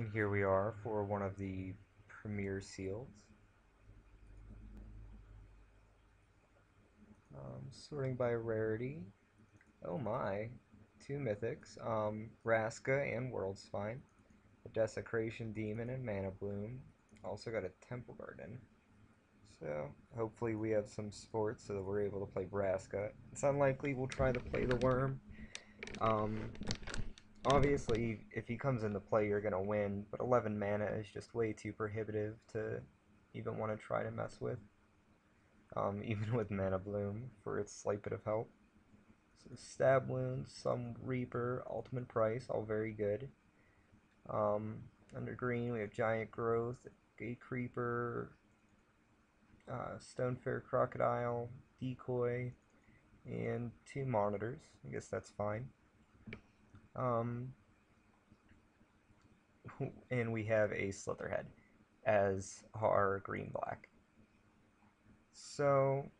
And here we are for one of the premier seals. Sorting by rarity. Oh my. Two mythics. Raska and World Spine. A Desecration Demon and Mana Bloom. Also got a Temple Garden. So hopefully we have some sports so that we're able to play Braska. It's unlikely we'll try to play the Worm. Um, Obviously, if he comes into play, you're going to win, but 11 mana is just way too prohibitive to even want to try to mess with, even with Mana Bloom for its slight bit of help. So Stab Wounds, some Reaper, Ultimate Price, all very good. Under green, we have Giant Growth, Gate Creeper, Stonefair Crocodile, Decoy, and two Monitors. I guess that's fine. And we have a Slitherhead as our green-black. So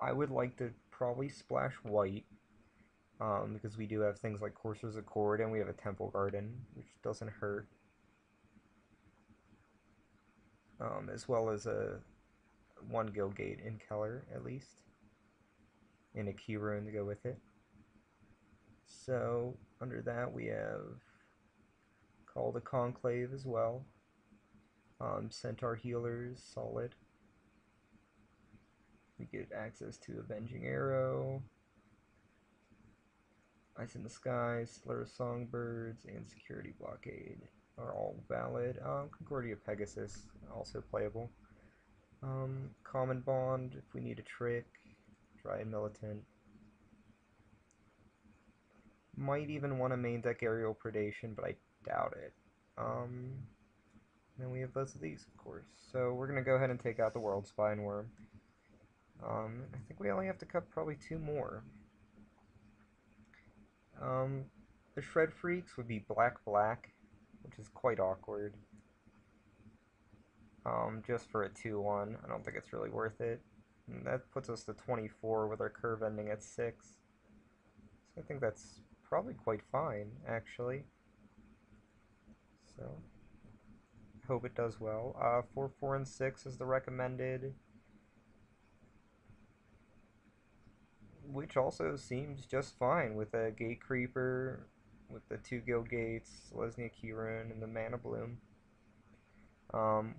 I would like to probably splash white, because we do have things like Courser's Accord and we have a Temple Garden, which doesn't hurt. As well as a one Gilgate in Keller, at least. And a Key Rune to go with it. So under that we have Call to Conclave as well. Centaur Healers, solid. We get access to Avenging Arrow, Ice in the Sky, Slur of Songbirds, and Security Blockade are all valid. Concordia Pegasus, also playable. Common Bond, if we need a trick. Dryad Militant. Might even want a main deck Aerial Predation, but I doubt it. Then we have both of these, of course. So we're going to go ahead and take out the World Spine Worm. I think we only have to cut probably two more. The Shred Freaks would be black, which is quite awkward. Just for a 2-1, I don't think it's really worth it. And that puts us to 24 with our curve ending at 6. So I think that's probably quite fine, actually. So, hope it does well. 4, 4, and 6 is the recommended, which also seems just fine with a Gate Creeper, with the 2 Guild Gates, Lesnia Keyrune, and the Mana Bloom.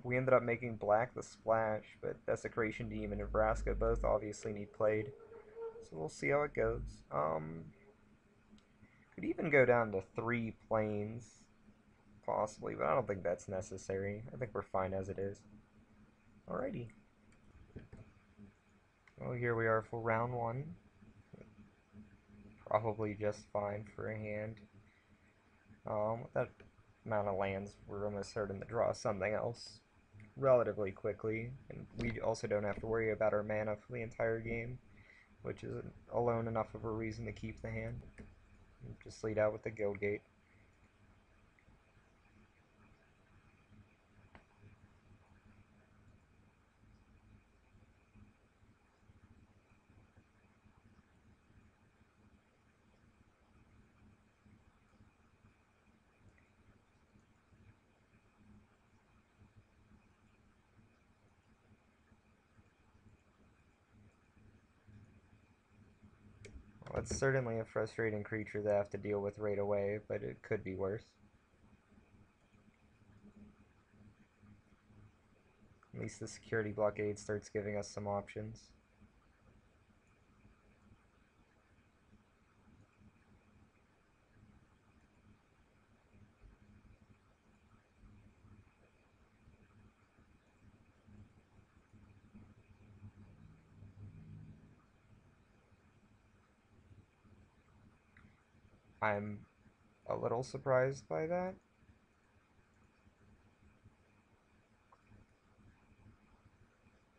We ended up making black the splash, but Desecration Demon and Nebraska both obviously need played. So we'll see how it goes. Could even go down to 3 planes, possibly, but I don't think that's necessary. I think we're fine as it is. Alrighty. Well, here we are for round 1. Probably just fine for a hand. With that amount of lands, we're almost certain to draw something else relatively quickly, and we also don't have to worry about our mana for the entire game, which is alone enough of a reason to keep the hand. Just lead out with the Guild Gate. Well, it's certainly a frustrating creature to have to deal with right away, but it could be worse. At least the security blockade starts giving us some options. I'm a little surprised by that.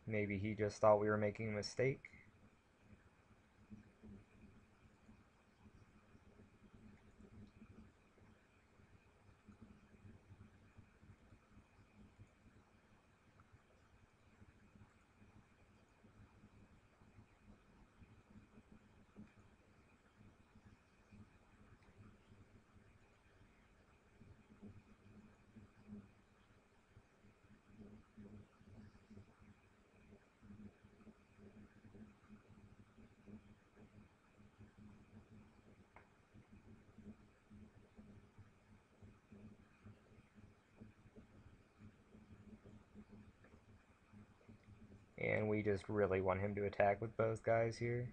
Maybe he just thought we were making a mistake. And we just really want him to attack with both guys here.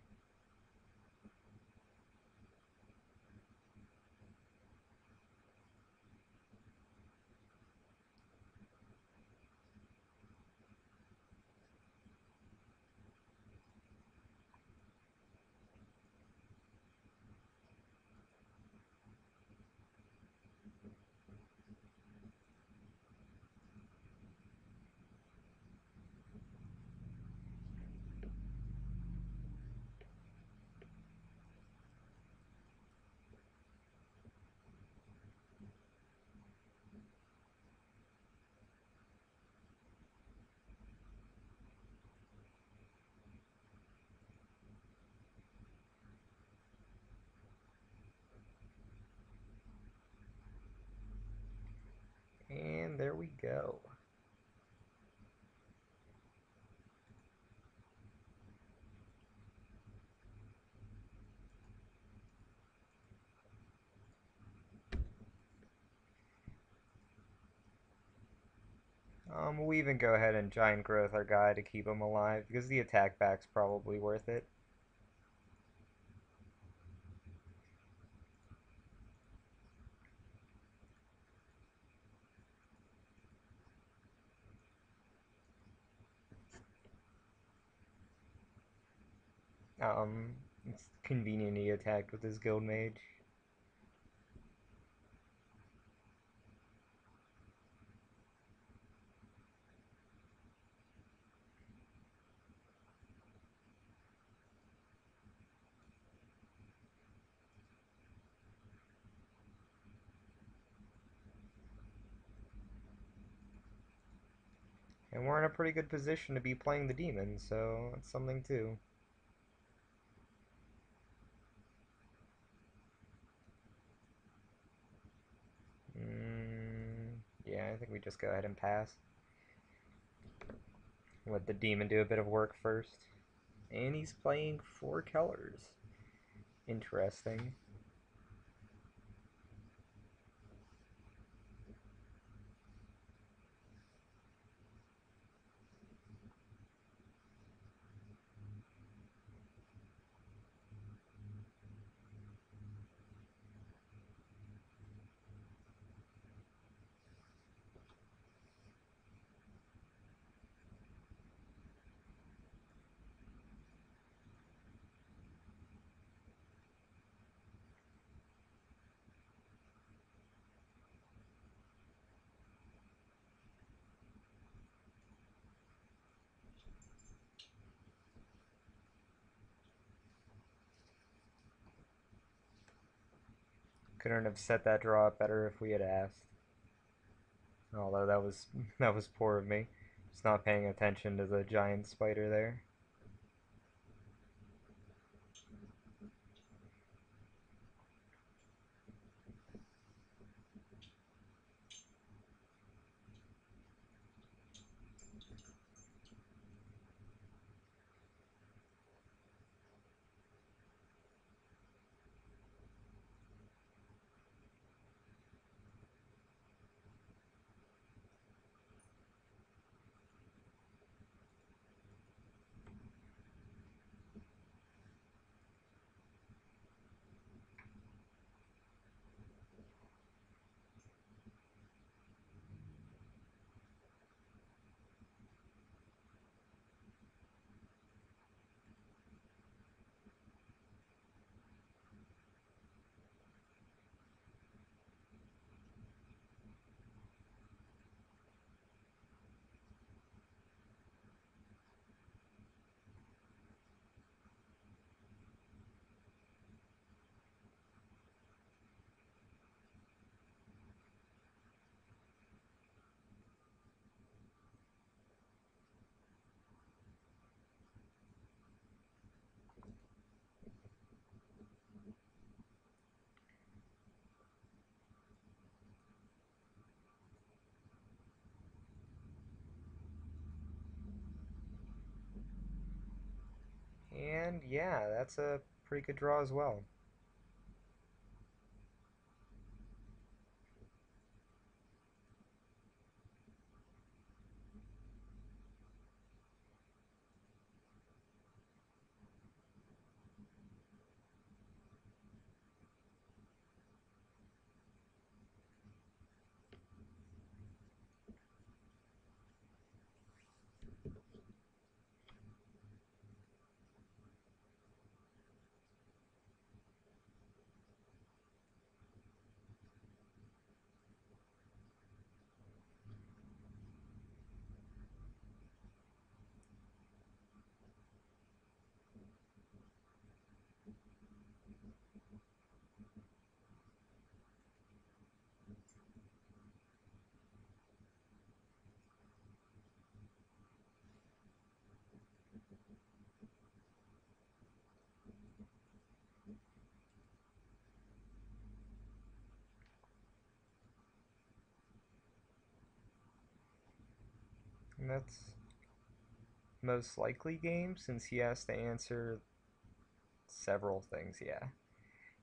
And there we go. We'll even go ahead and giant growth our guy to keep him alive because the attack back's probably worth it. It's convenient he attacked with his guild mage. And we're in a pretty good position to be playing the demon, so that's something too. Yeah, I think we just go ahead and pass. Let the demon do a bit of work first. And he's playing 4 colors. Interesting. Couldn't have set that draw up better if we had asked. Although that was that was poor of me. Just not paying attention to the giant spider there. And yeah, that's a pretty good draw as well. And that's most likely game since he has to answer several things, yeah.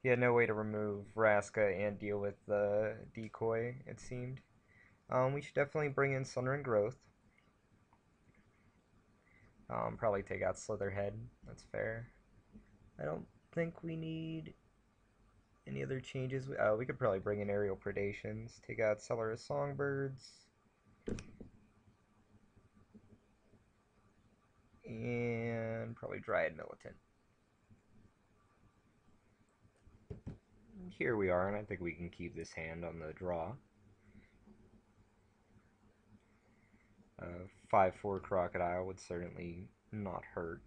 He had no way to remove Vraska and deal with the decoy, it seemed. We should definitely bring in Sunren Growth. Probably take out Slitherhead. That's fair. I don't think we need any other changes. We could probably bring in Aerial Predations. Take out Cellar of Songbirds. And probably Dryad Militant. Here we are, and I think we can keep this hand on the draw. 5/4 Crocodile would certainly not hurt.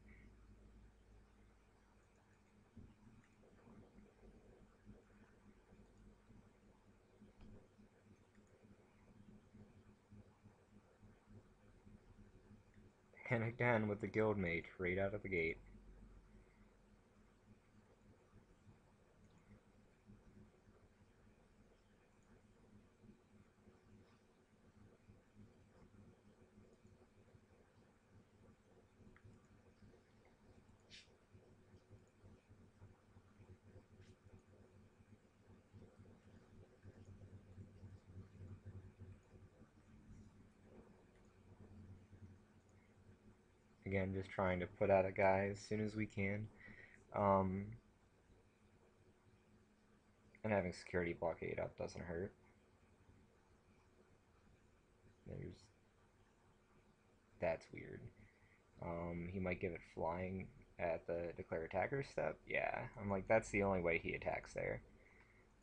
And again with the Guildmate right out of the gate. Again, just trying to put out a guy as soon as we can. Um, and having security blockade up doesn't hurt. There's That's weird. He might give it flying at the declare attacker step. Yeah, I'm like, that's the only way he attacks there.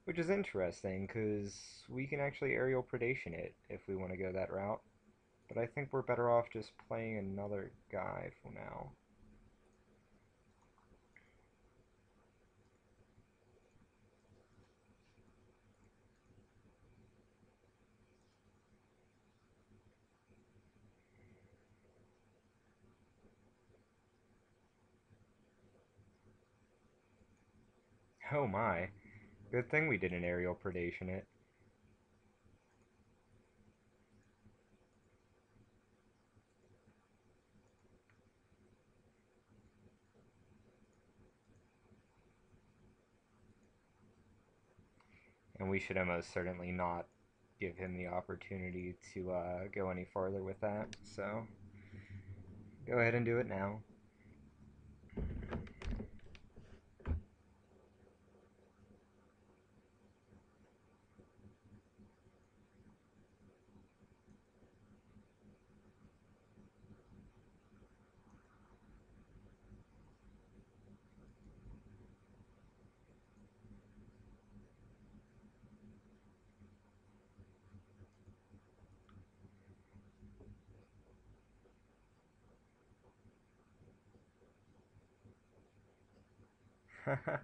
Which is interesting, because we can actually aerial predation it if we want to go that route. But I think we're better off just playing another guy for now. Oh my. Good thing we did an aerial predation it. And we should almost certainly not give him the opportunity to go any farther with that. So, go ahead and do it now. I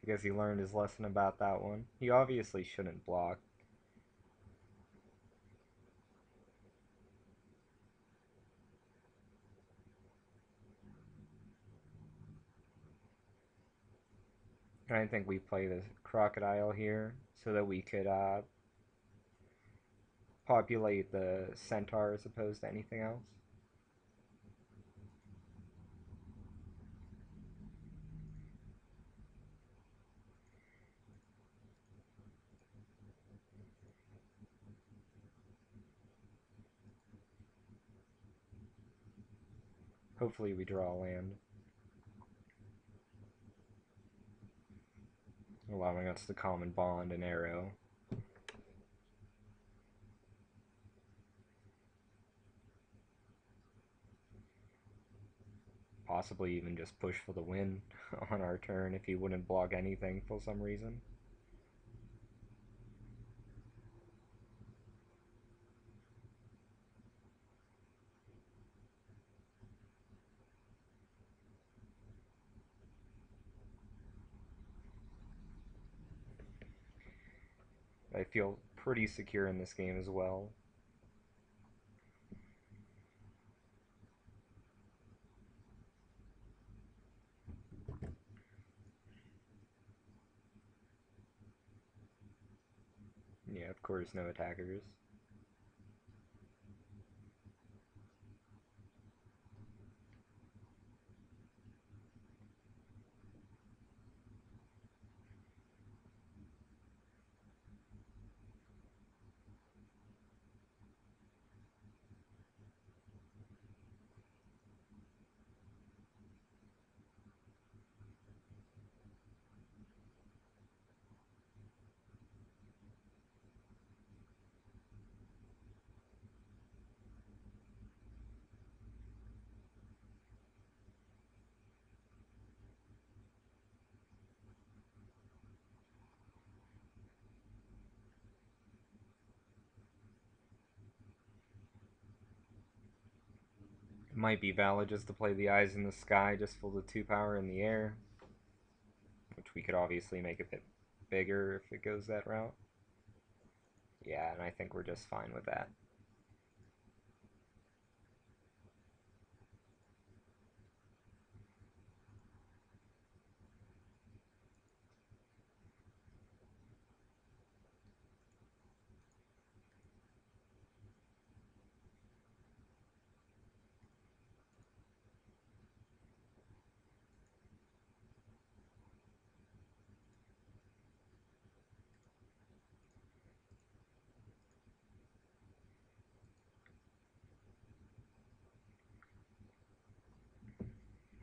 guess he learned his lesson about that one. He obviously shouldn't block. And I think we play the crocodile here so that we could populate the centaur as opposed to anything else. Hopefully we draw land, allowing us to common bond and arrow. Possibly even just push for the win on our turn if he wouldn't block anything for some reason. I feel pretty secure in this game as well. Yeah, of course, no attackers. It might be valid just to play the Eyes in the Sky just for the 2 power in the air, which we could obviously make a bit bigger if it goes that route. Yeah, and I think we're just fine with that.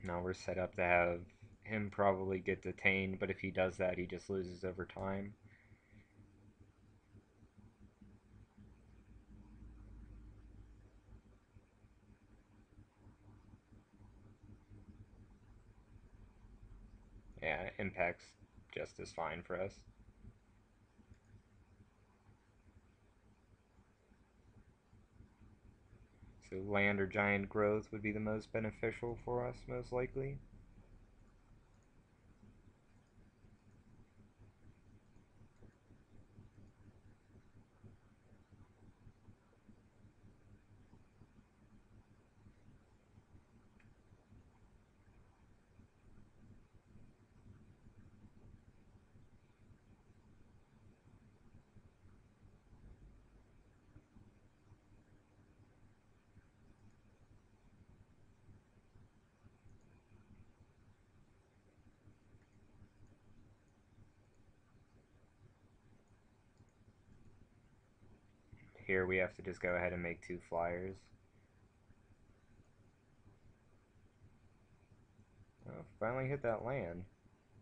Now we're set up to have him probably get detained, but if he does that, he just loses over time. Yeah, impact's just as fine for us. So land or giant growth would be the most beneficial for us, most likely. Here we have to just go ahead and make 2 flyers. Oh, finally hit that land.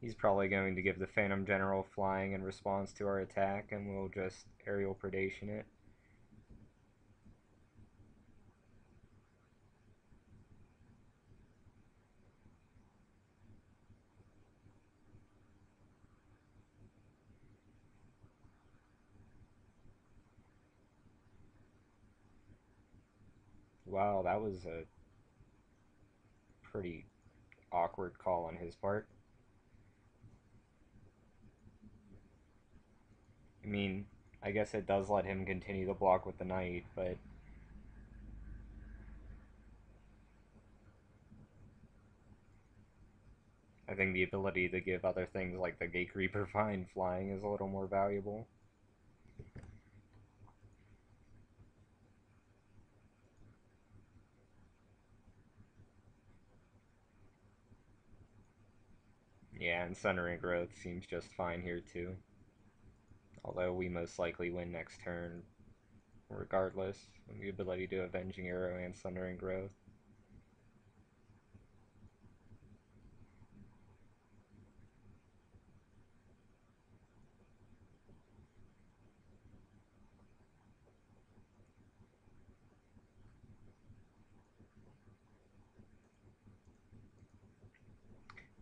He's probably going to give the Phantom General flying in response to our attack, and we'll just aerial predation it. Wow, that was a pretty awkward call on his part. I mean, I guess it does let him continue the block with the knight, but I think the ability to give other things like the Gate Reaper Vine flying is a little more valuable. Yeah, and Sundering Growth seems just fine here too. Although we most likely win next turn, regardless, of the ability to Avenging Arrow and Sundering Growth.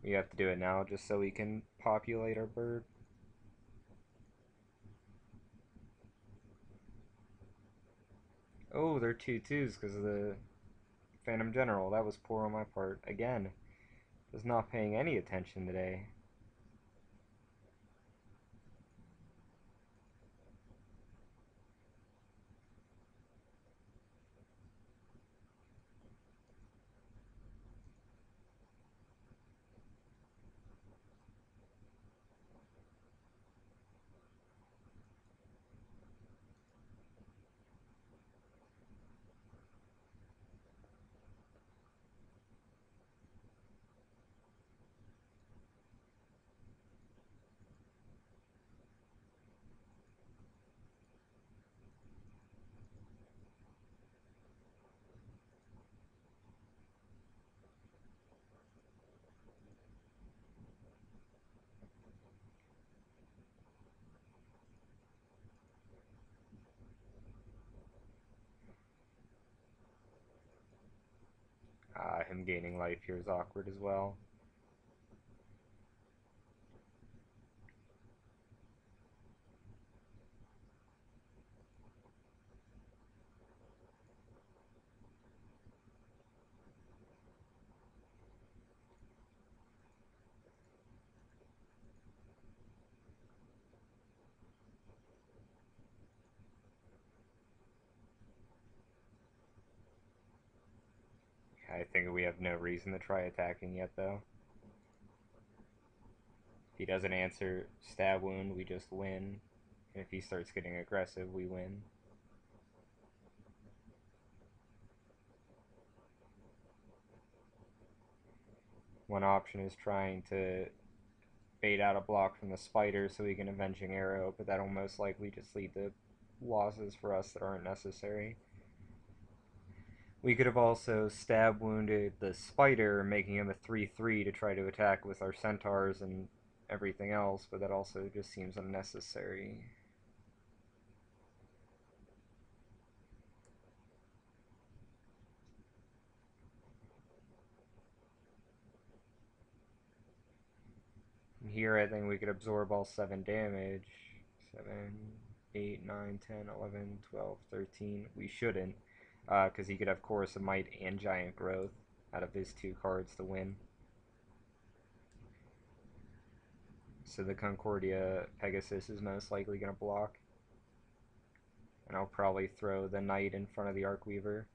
We have to do it now just so we can populate our bird. Oh, they're 2/2s because of the Phantom General. That was poor on my part. Again, just not paying any attention today. him gaining life here is awkward as well. I think we have no reason to try attacking yet, though. If he doesn't answer stab wound, we just win. And if he starts getting aggressive, we win. One option is trying to bait out a block from the spider so we can avenging arrow, but that'll most likely just lead to losses for us that aren't necessary. We could have also stab wounded the spider, making him a 3/3 to try to attack with our centaurs and everything else, but that also just seems unnecessary. Here I think we could absorb all 7 damage. 7, 8, 9, 10, 11, 12, 13. We shouldn't, because he could have Chorus of Might and Giant Growth out of his 2 cards to win. So the Concordia Pegasus is most likely going to block. And I'll probably throw the Knight in front of the Arcweaver.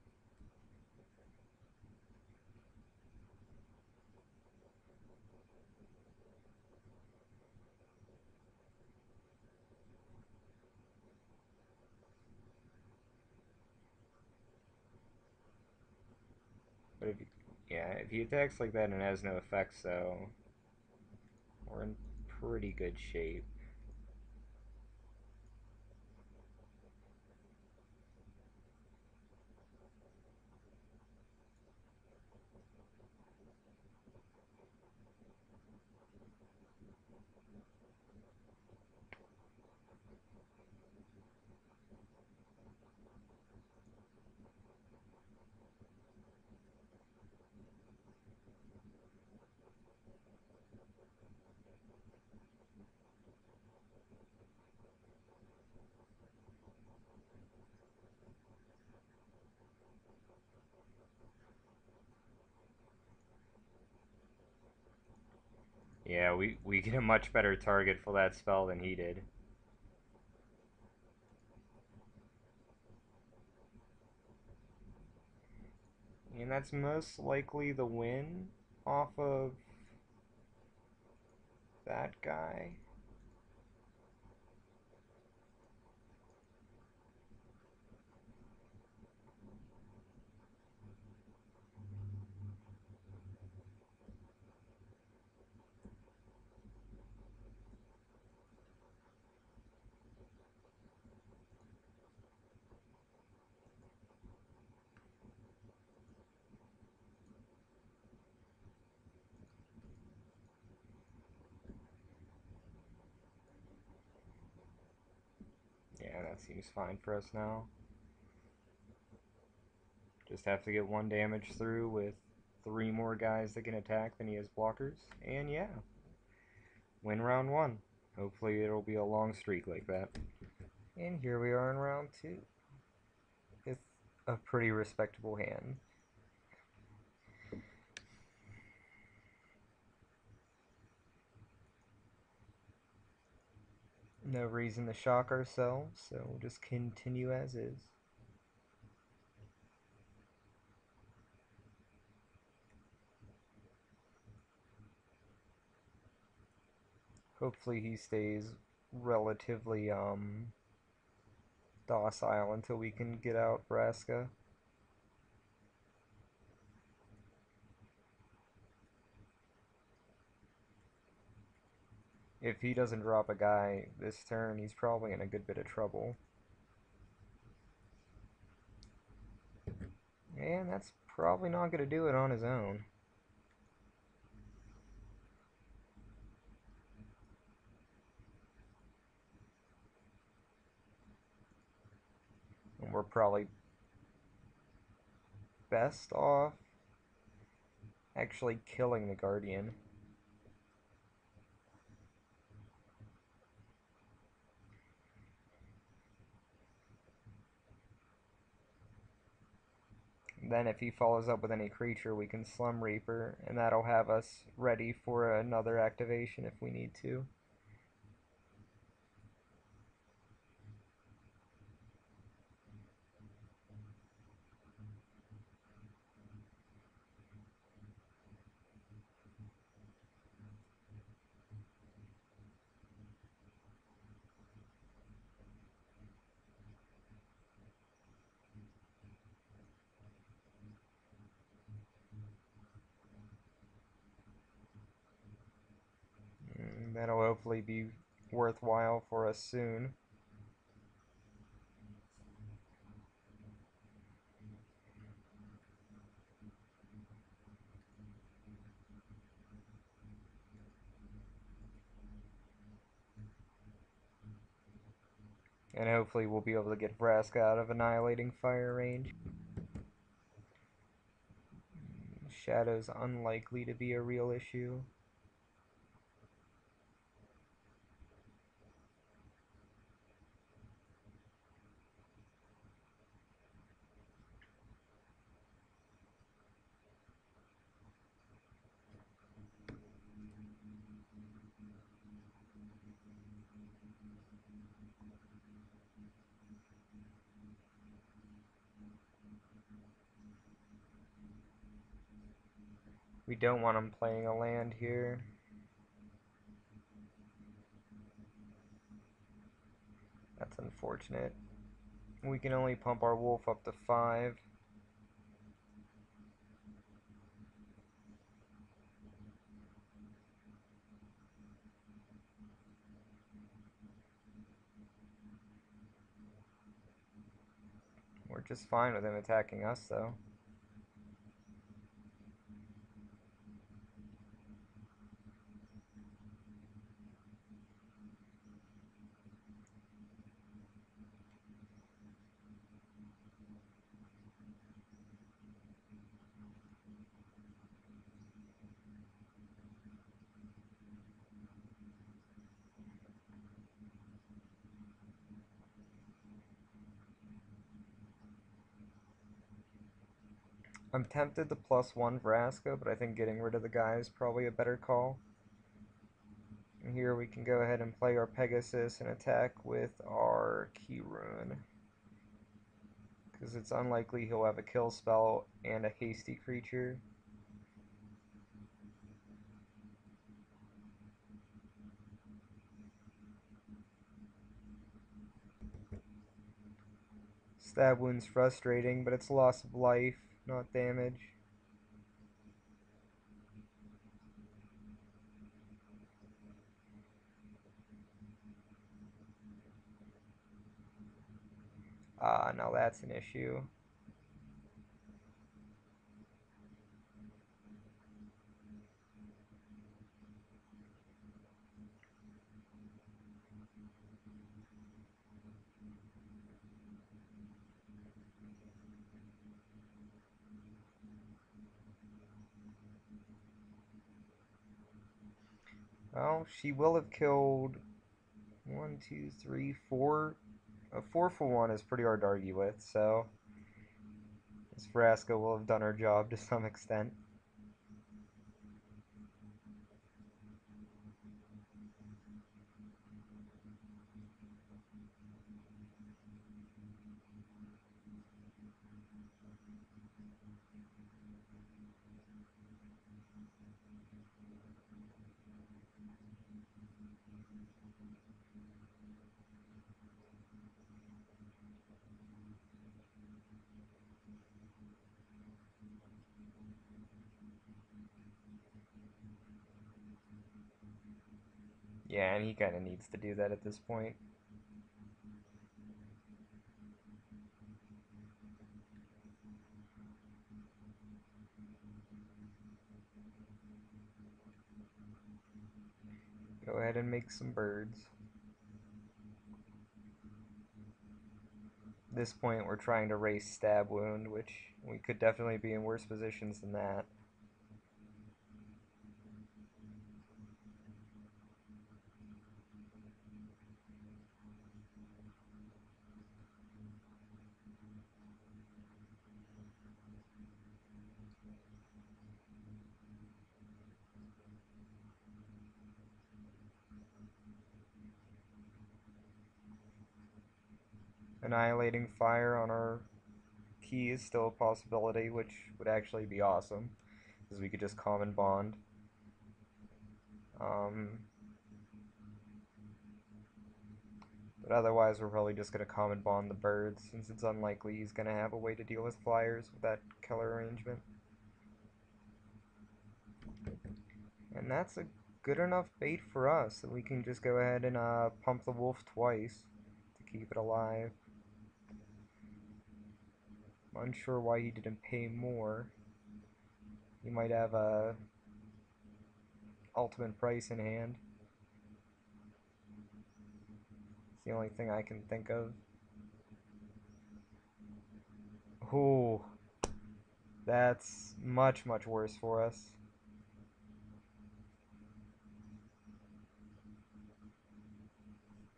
But if he attacks like that and has no effects, though, we're in pretty good shape. Yeah, we get a much better target for that spell than he did. And that's most likely the win off of that guy. Yeah, that seems fine for us now. Just have to get 1 damage through with 3 more guys that can attack than he has blockers. And yeah, win round 1. Hopefully it'll be a long streak like that. And here we are in round 2. With a pretty respectable hand. No reason to shock ourselves, so we'll just continue as is. Hopefully he stays relatively docile until we can get out Vraska. If he doesn't drop a guy this turn, he's probably in a good bit of trouble. And that's probably not going to do it on his own. And we're probably best off actually killing the Guardian. Then if he follows up with any creature, we can Slum Reaper, and that'll have us ready for another activation if we need to. That'll hopefully be worthwhile for us soon. And hopefully we'll be able to get Vraska out of Annihilating Fire range. Shadow's unlikely to be a real issue. We don't want him playing a land here. That's unfortunate. We can only pump our wolf up to 5. We're just fine with him attacking us, though. I'm tempted to +1 Vraska, but I think getting rid of the guy is probably a better call. And here we can go ahead and play our Pegasus and attack with our Key Rune, because it's unlikely he'll have a kill spell and a hasty creature. Stab wound's frustrating, but it's loss of life, not damage. Ah, now that's an issue. Well, she will have killed 1, 2, 3, 4. A 4 for 1 is pretty hard to argue with, so this Vraska will have done her job to some extent. Yeah, and he kind of needs to do that at this point. Go ahead and make some birds. At this point, we're trying to race Stab Wound, which we could definitely be in worse positions than that. Annihilating Fire on our key is still a possibility, which would actually be awesome, because we could just Common Bond. Um, but otherwise, we're probably just going to Common Bond the birds, since it's unlikely he's going to have a way to deal with flyers with that color arrangement. And that's a good enough bait for us that we can just go ahead and pump the wolf twice to keep it alive. I'm unsure why he didn't pay more. He might have a ultimate price in hand. It's the only thing I can think of. Ooh, that's much, much worse for us.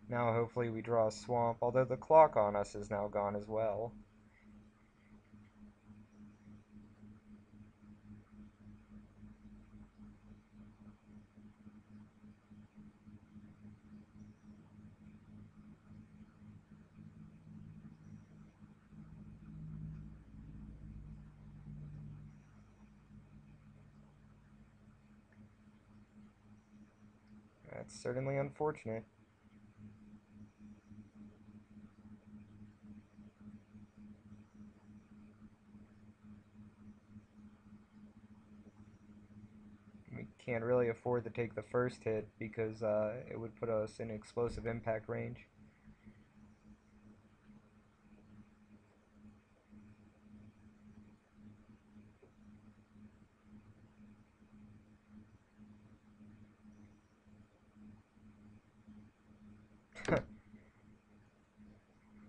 Now hopefully we draw a swamp, although the clock on us is now gone as well. That's certainly unfortunate. We can't really afford to take the first hit because it would put us in explosive impact range.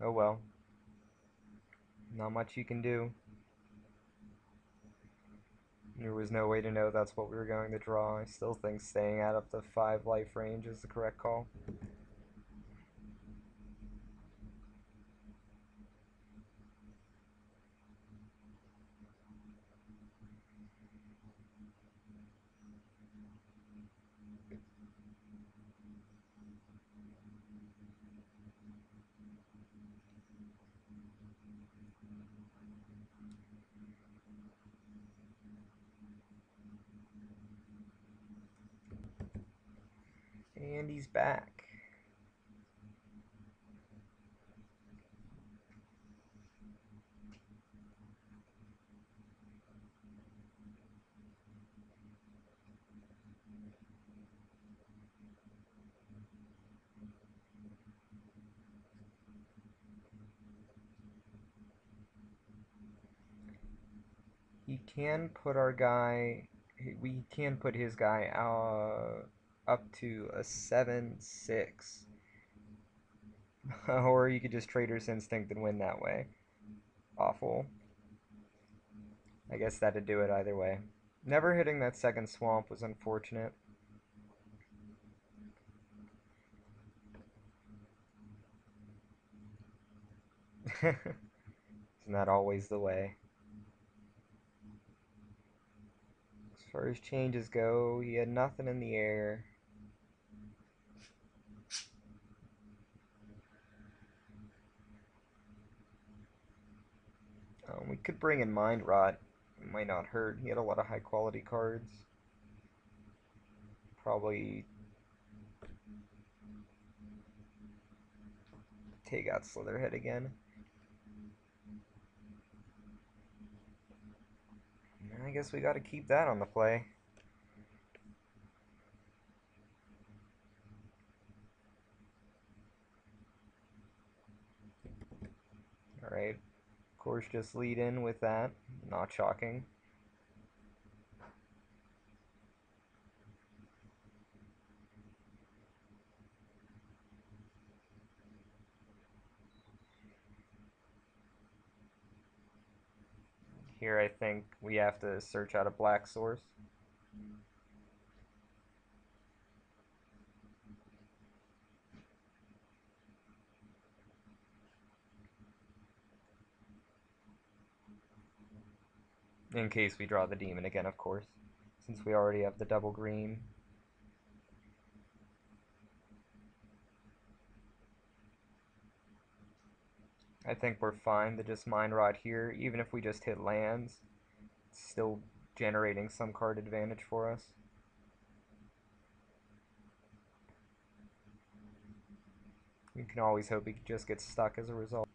Oh well. Not much you can do. There was no way to know that's what we were going to draw. I still think staying out of the 5 life range is the correct call. And he's back. He can put our guy. We can put his guy up to a 7-6. Or you could just Trader's Instinct and win that way. Awful. I guess that'd do it either way. Never hitting that second swamp was unfortunate. Isn't that always the way? As far as changes go, he had nothing in the air. We could bring in Mind Rot. It might not hurt. He had a lot of high quality cards. Probably take out Slitherhead again. I guess we gotta keep that on the play. Alright. Of course, just lead in with that. Not shocking. Here I think we have to search out a black source. In case we draw the demon again, of course. Since we already have the double green. I think we're fine to just mine rot here. Even if we just hit lands, it's still generating some card advantage for us. You can always hope he just gets stuck as a result.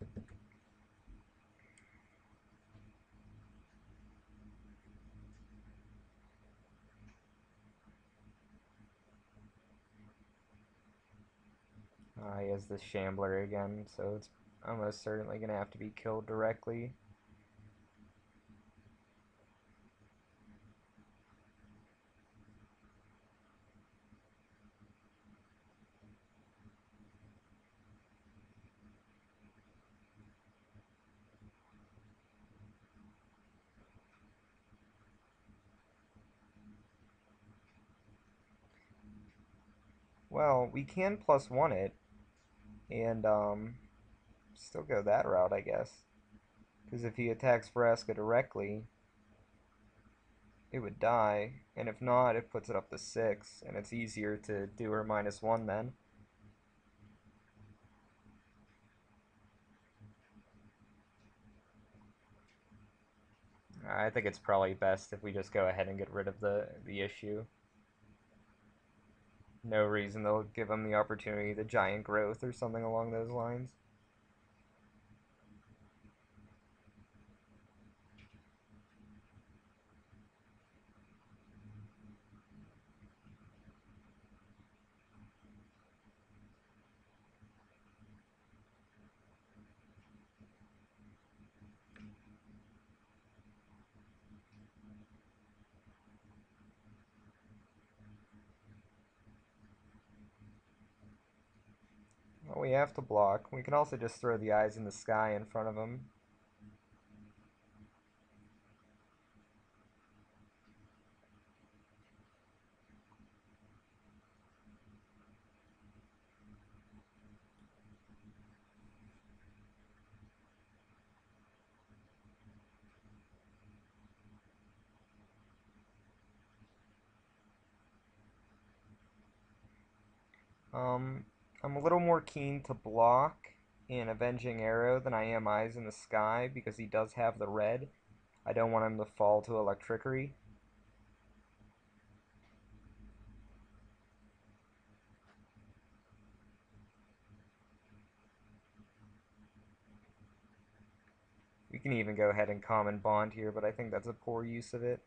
He has this Shambler again, so it's almost certainly going to have to be killed directly. Well, we can +1 it, and still go that route, I guess. Because if he attacks Vraska directly, it would die, and if not, it puts it up to 6, and it's easier to do her -1 then. I think it's probably best if we just go ahead and get rid of the issue. No reason they'll give him the opportunity to giant growth or something along those lines. Well, we have to block. We can also just throw the eyes in the sky in front of him. Um, I'm a little more keen to block in Avenging Arrow than I am Eyes in the Sky because he does have the red. I don't want him to fall to Electricity. We can even go ahead and common bond here, but I think that's a poor use of it.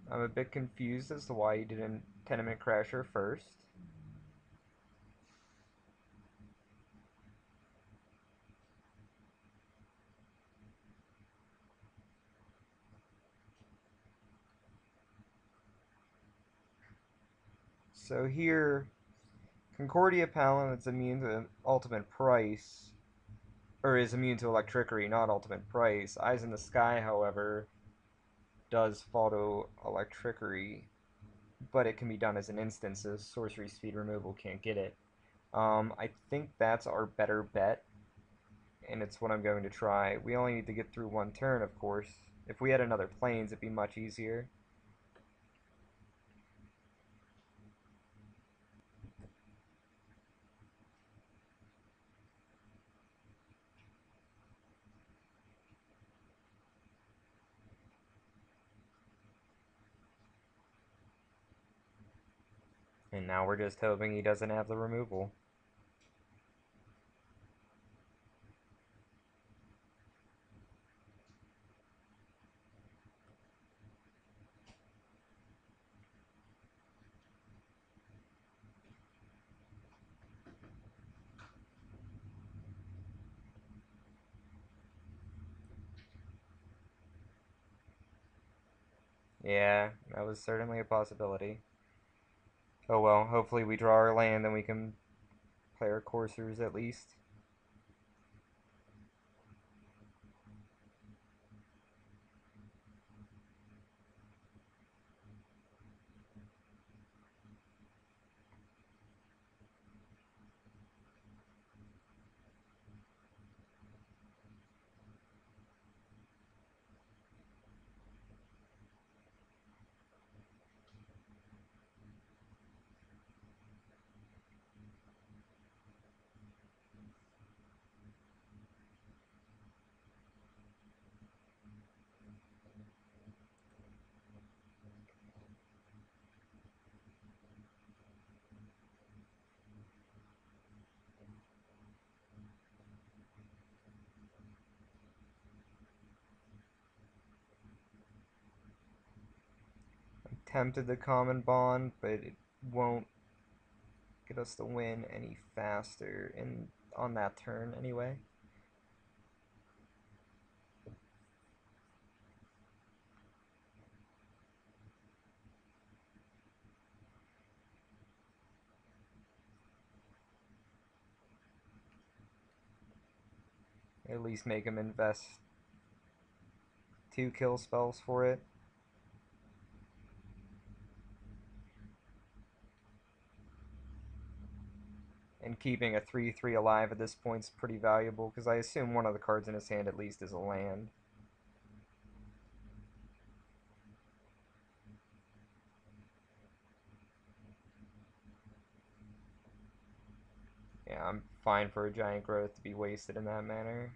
I'm a bit confused as to why he didn't Tenement Crasher first. So here, Concordia Paladin is immune to Ultimate Price, or is immune to Electricity, not Ultimate Price. Eyes in the Sky, however, does fall to Electricity, but it can be done as an instance, so Sorcery Speed Removal can't get it. I think that's our better bet, and it's what I'm going to try. We only need to get through one turn, of course. If we had another Plains, it'd be much easier. And now we're just hoping he doesn't have the removal. Yeah, that was certainly a possibility. Oh well, hopefully we draw our land and we can play our coursers at least. tempted the common bond, but it won't get us the win any faster in on that turn anyway. At least make him invest 2 kill spells for it. And keeping a 3/3 alive at this point is pretty valuable, because I assume one of the cards in his hand at least is a land. Yeah, I'm fine for a giant growth to be wasted in that manner.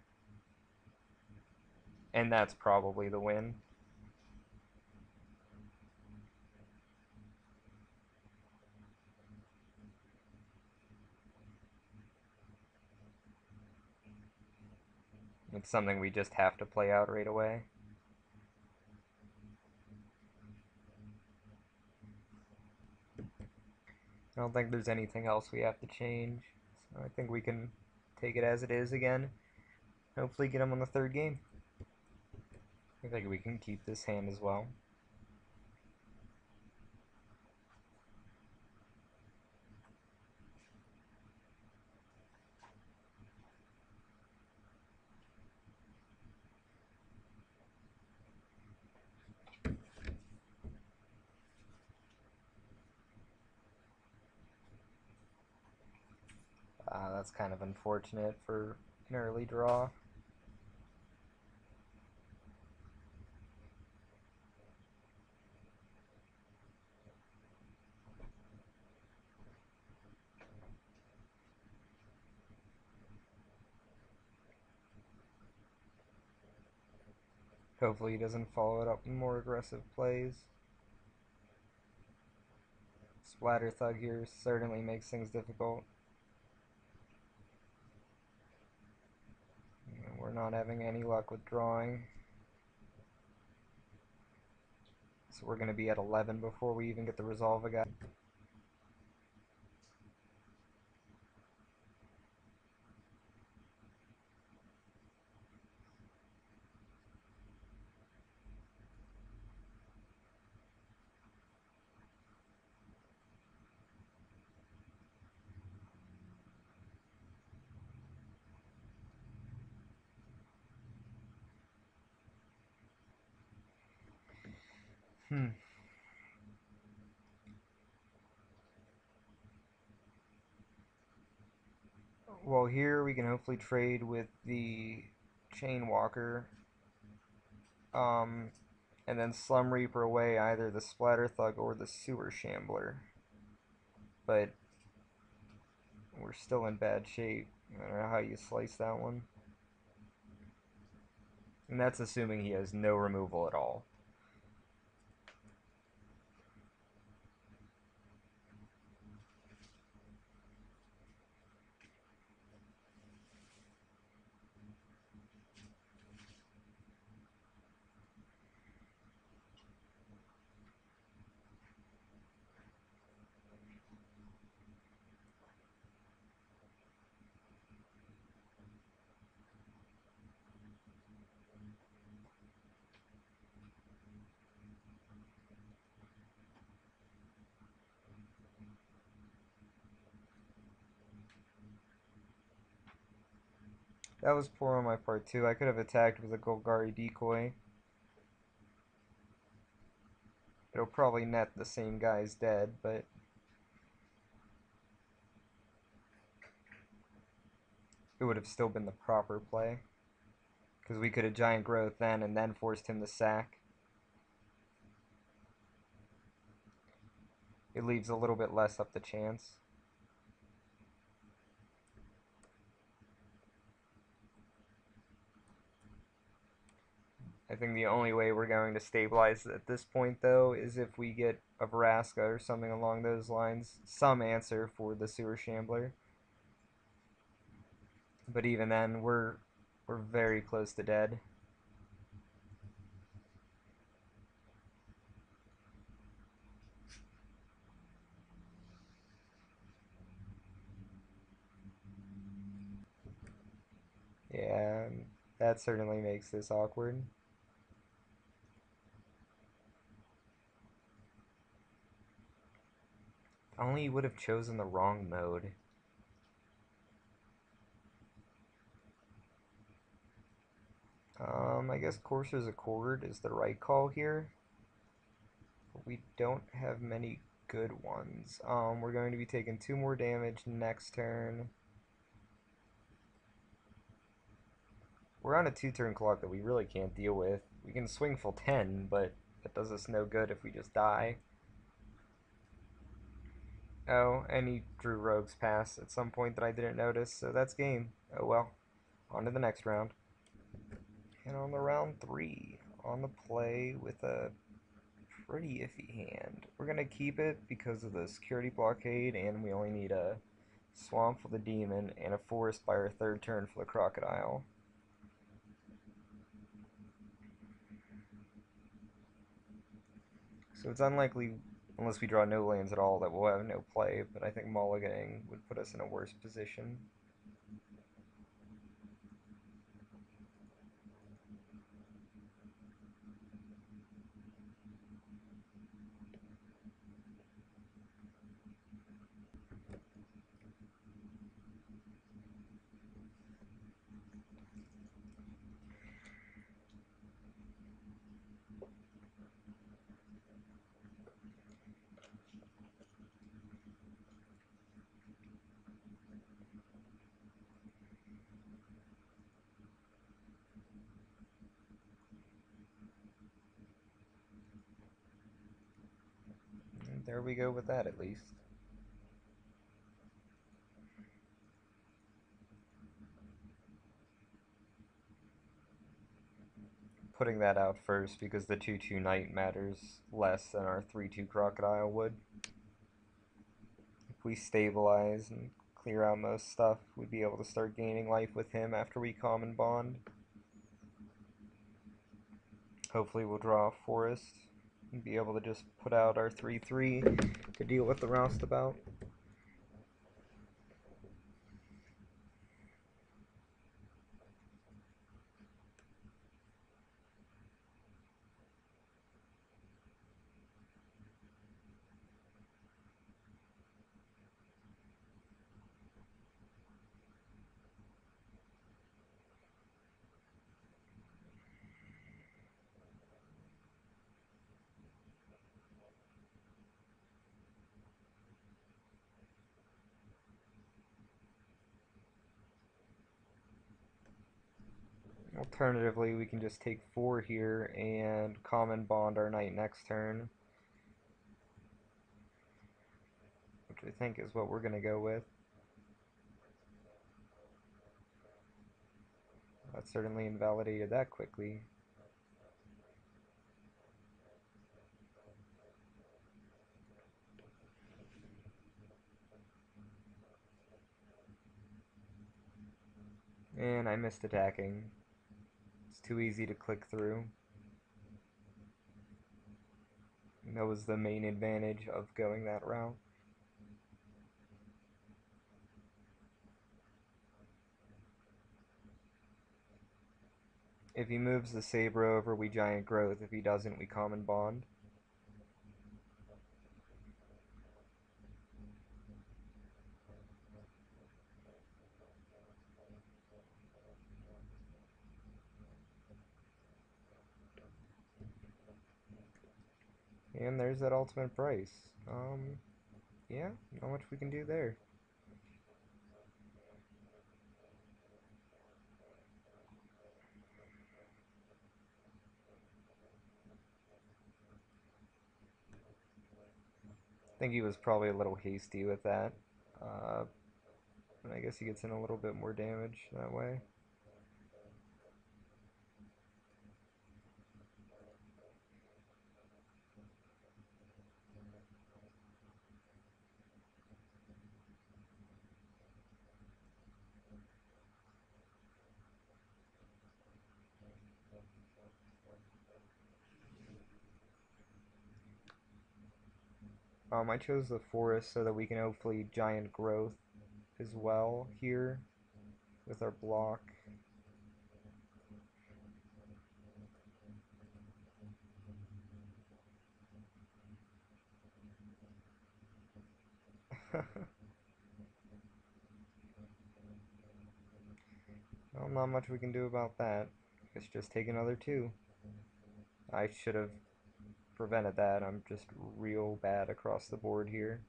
And that's probably the win. It's something we just have to play out right away. I don't think there's anything else we have to change. So I think we can take it as it is again. Hopefully get him on the third game. I think we can keep this hand as well. That's kind of unfortunate for an early draw. Hopefully he doesn't follow it up with more aggressive plays. Splatter Thug here certainly makes things difficult. We're not having any luck with drawing. So we're going to be at 11 before we even get the resolve again. Well, here we can hopefully trade with the Chain Walker. And then Slum Reaper away either the Splatter Thug or the Sewer Shambler. But we're still in bad shape. I don't know how you slice that one. And that's assuming he has no removal at all. That was poor on my part too. I could have attacked with a Golgari Decoy. It'll probably net the same guy's dead, but it would have still been the proper play. Because we could have Giant Growth then and then forced him to sack. It leaves a little bit less up to chance. I think the only way we're going to stabilize at this point, though, is if we get a Vraska or something along those lines. Some answer for the Sewer Shambler. But even then, we're very close to dead. That certainly makes this awkward. Only you would have chosen the wrong mode. I guess Courser's Accord is the right call here. But we don't have many good ones. We're going to be taking 2 more damage next turn. We're on a 2-turn clock that we really can't deal with. We can swing full 10, but that does us no good if we just die. Oh, and he drew Rogue's Pass at some point that I didn't notice, so that's game. Oh well. On to the next round. And on the round 3, on the play with a pretty iffy hand. We're going to keep it because of the security blockade, and we only need a swamp for the demon and a forest by our 3rd turn for the crocodile. So it's unlikely, unless we draw no lands at all, that we'll have no play, but I think mulliganing would put us in a worse position. And there we go with that, at least. Putting that out first because the 2/2 knight matters less than our 3/2 crocodile would. If we stabilize and clear out most stuff, we'd be able to start gaining life with him after we common bond. Hopefully we'll draw a forest and be able to just put out our 3/3 to deal with the roustabout. Alternatively, we can just take 4 here and common bond our knight next turn, which I think is what we're going to go with. That certainly invalidated that quickly. And I missed attacking. It's too easy to click through. And that was the main advantage of going that route. If he moves the saber over, we giant growth. If he doesn't, we common bond. And there's that ultimate price. Yeah, not much we can do there. I think he was probably a little hasty with that. Uh, and I guess he gets in a little bit more damage that way. I chose the forest so that we can hopefully giant growth as well here with our block. Well, not much we can do about that. Guess just take another two. I should have prevented that. I'm just real bad across the board here.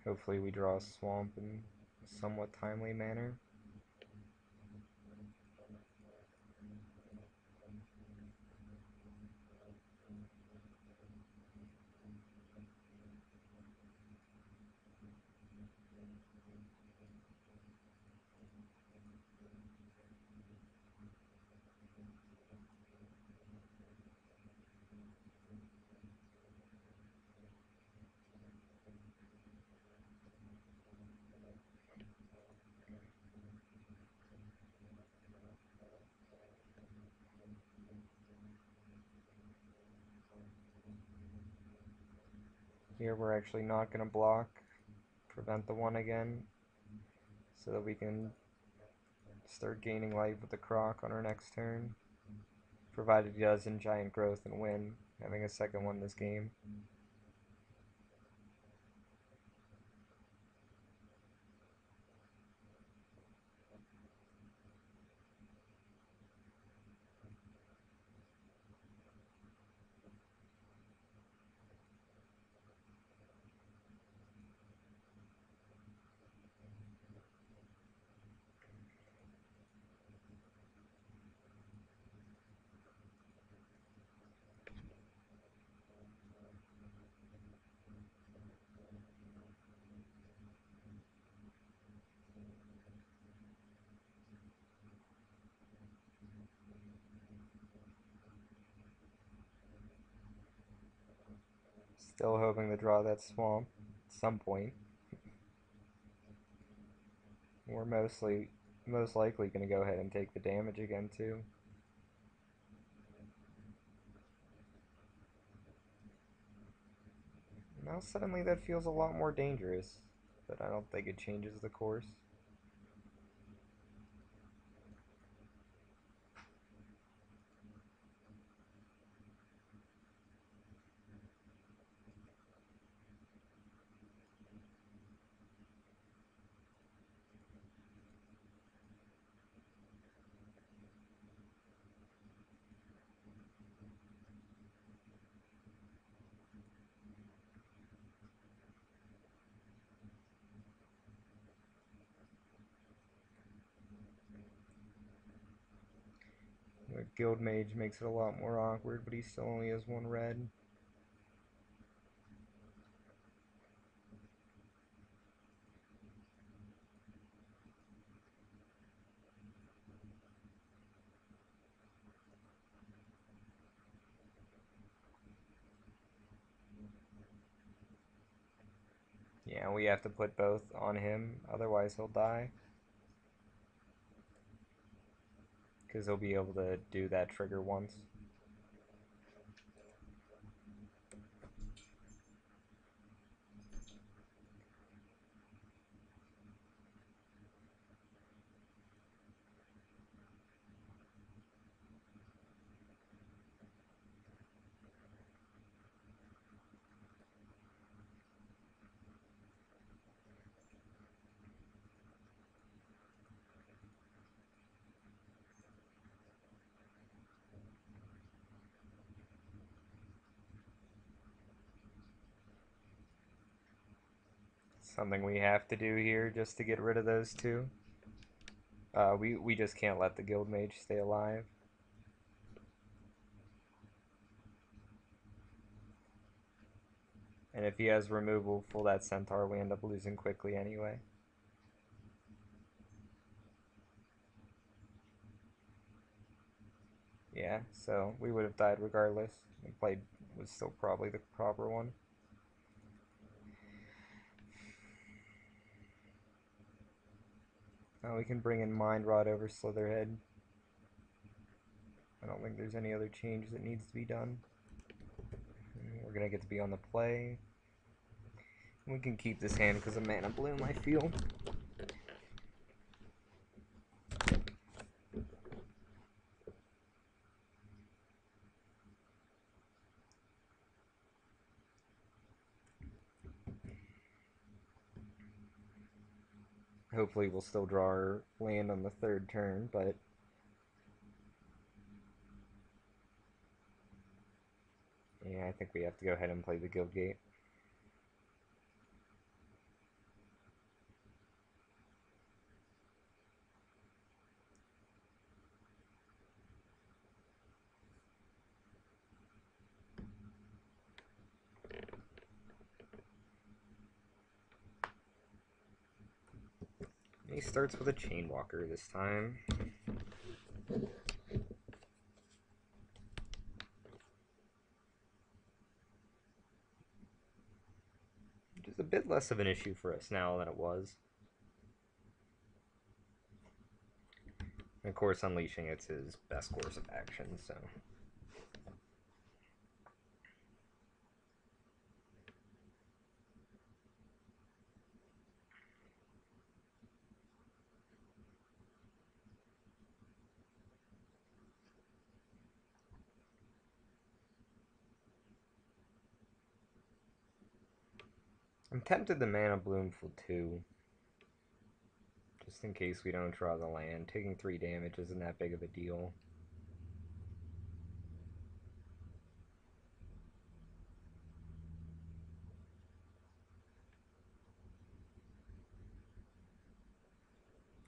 Hopefully we draw a swamp in a somewhat timely manner. Here we're actually not going to block, prevent the one again, so that we can start gaining life with the Croc on our next turn. Provided he does in Giant Growth and win, having a second one this game. Still hoping to draw that swamp at some point. We're most likely going to go ahead and take the damage again too. Now suddenly that feels a lot more dangerous, but I don't think it changes the course. The Guild Mage makes it a lot more awkward, but he still only has one red. Yeah, we have to put both on him, otherwise he'll die. Because he'll be able to do that trigger once. Something we have to do here just to get rid of those two. We just can't let the Guild Mage stay alive. And if he has removal for that centaur, we end up losing quickly anyway. Yeah, so we would have died regardless. And play was still probably the proper one. Now we can bring in Mind Rot over Slitherhead. I don't think there's any other change that needs to be done. We're going to get to be on the play. We can keep this hand because of Mana Bloom, I feel. Hopefully we'll still draw our land on the third turn, but yeah, I think we have to go ahead and play the Guildgate. He starts with a Chainwalker this time. Which is a bit less of an issue for us now than it was. And of course, Unleashing it's his best course of action, so. I'm tempted to Mana Bloom for 2. Just in case we don't draw the land. Taking 3 damage isn't that big of a deal.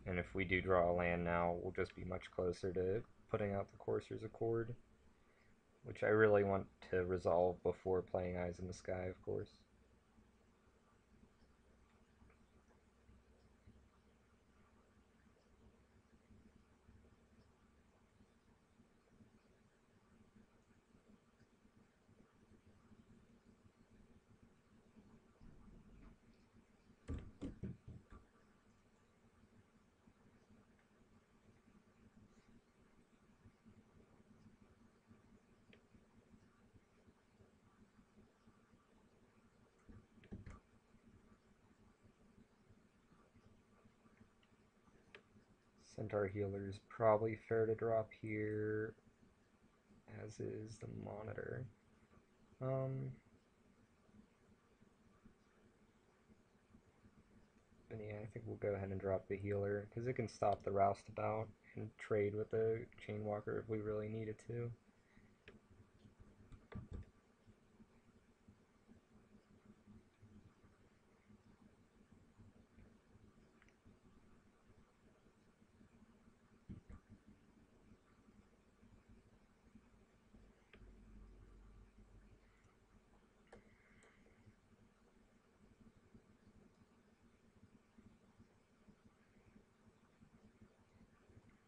And if we do draw a land now, we'll just be much closer to putting out the Courser's Accord, which I really want to resolve before playing Eyes in the Sky, of course. Centaur Healer is probably fair to drop here, as is the Monitor. But yeah, I think we'll go ahead and drop the Healer, because it can stop the Roustabout and trade with the Chainwalker if we really needed to.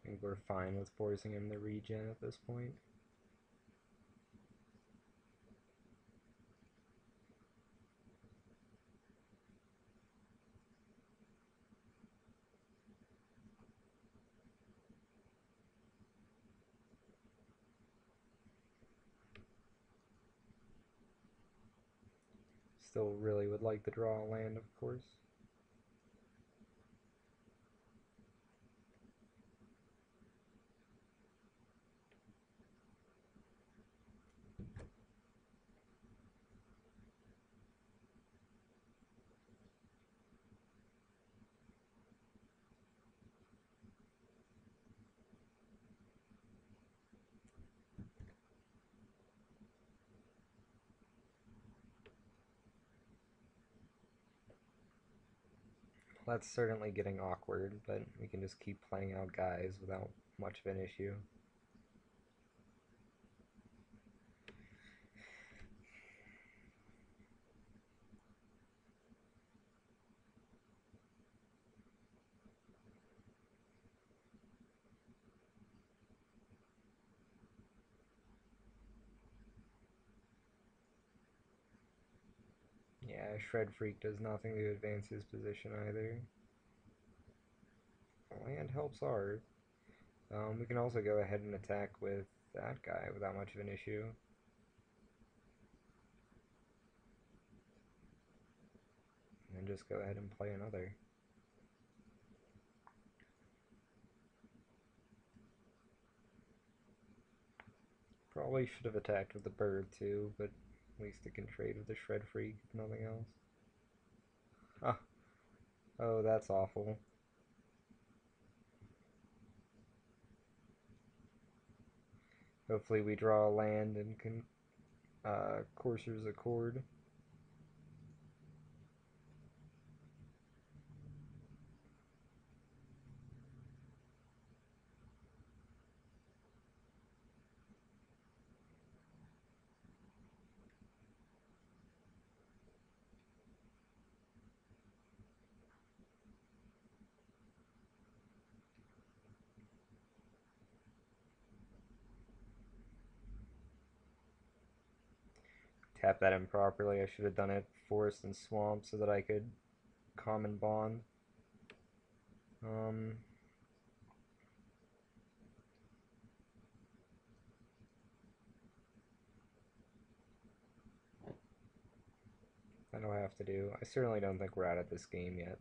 I think we're fine with forcing him to regen at this point. Still really would like to draw a land, of course. That's certainly getting awkward, but we can just keep playing out guys without much of an issue. Yeah, Shred Freak does nothing to advance his position either. Land helps ours. We can also go ahead and attack with that guy without much of an issue. And then just go ahead and play another. Probably should have attacked with the bird too, but at least it can trade with the Shred Freak, if nothing else. Ah, oh, that's awful. Hopefully we draw a land and can Courser's Accord. Tap that in properly. I should have done it Forest and Swamp so that I could Common Bond. Um, what do I have to do? I certainly don't think we're out of this game yet.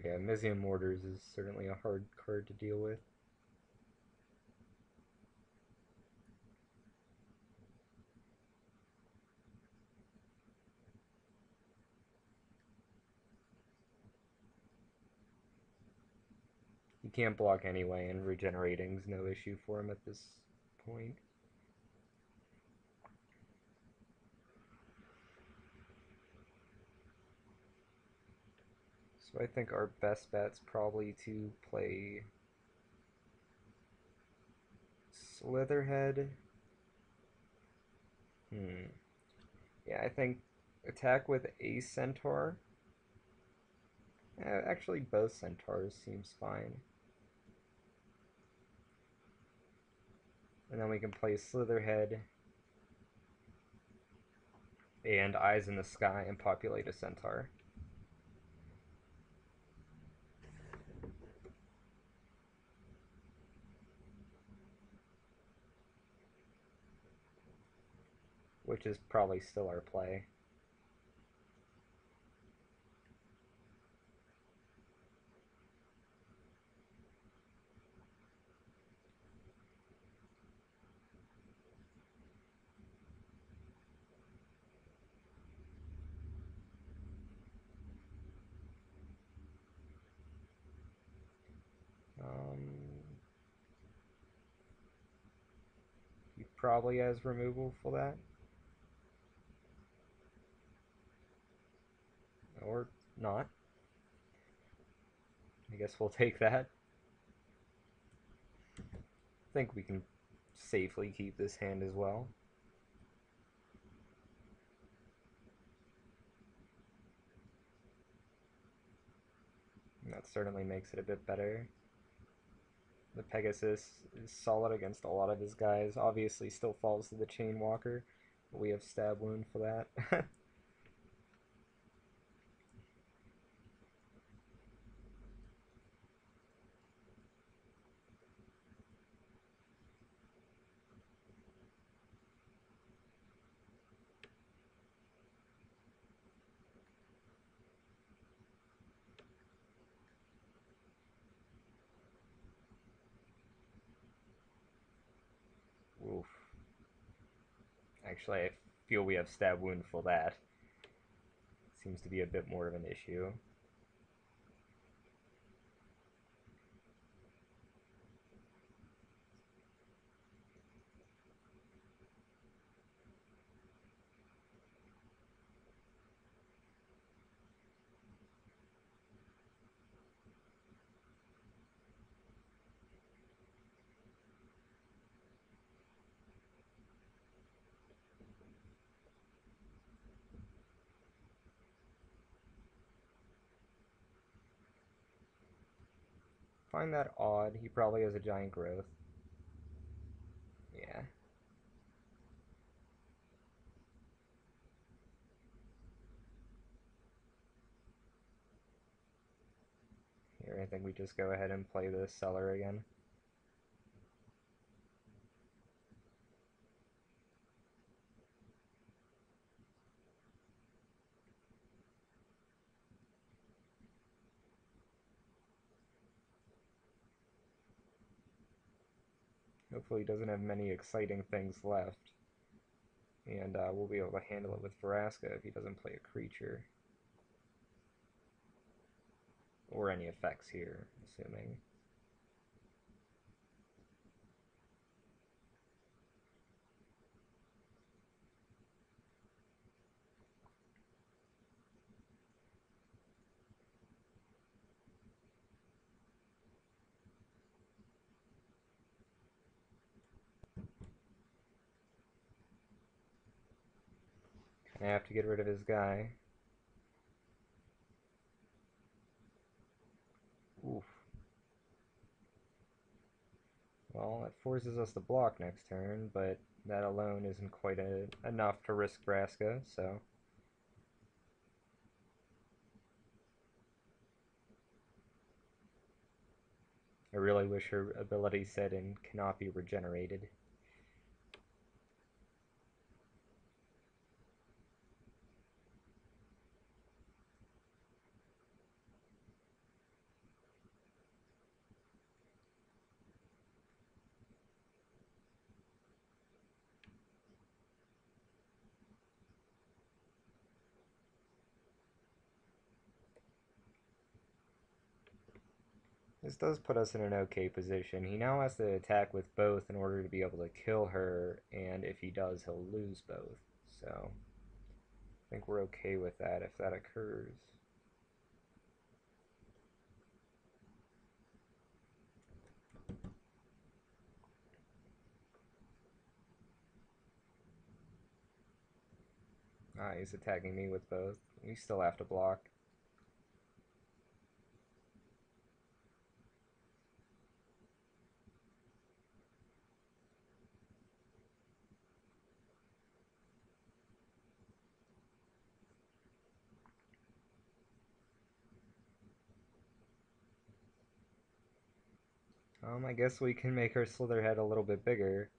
Okay, Mizium Mortars is certainly a hard card to deal with. He can't block anyway, and regenerating's no issue for him at this point. So I think our best bet's probably to play Slitherhead. Yeah, I think attack with a Centaur. Actually, both Centaurs seems fine. And then we can play Slitherhead and Eyes in the Sky and populate a Centaur. Which is probably still our play. He probably has removal for that. Or not. I guess we'll take that. I think we can safely keep this hand as well. And that certainly makes it a bit better. The Pegasus is solid against a lot of his guys. Obviously still falls to the Chain Walker, but we have Stab Wound for that. Oof. Actually, I feel we have Stab Wound for that. Seems to be a bit more of an issue. Find that odd. He probably has a giant growth. Yeah. Here, I think we just go ahead and play this seller again. Hopefully he doesn't have many exciting things left. And we'll be able to handle it with Vraska if he doesn't play a creature. Or any effects here, assuming. I have to get rid of his guy. Oof. Well, that forces us to block next turn, but that alone isn't quite enough to risk Vraska, so... I really wish her ability set in cannot be regenerated. This does put us in an okay position. He now has to attack with both in order to be able to kill her, and if he does, he'll lose both. So, I think we're okay with that if that occurs. Ah, he's attacking me with both. We still have to block. I guess we can make our Slitherhead a little bit bigger.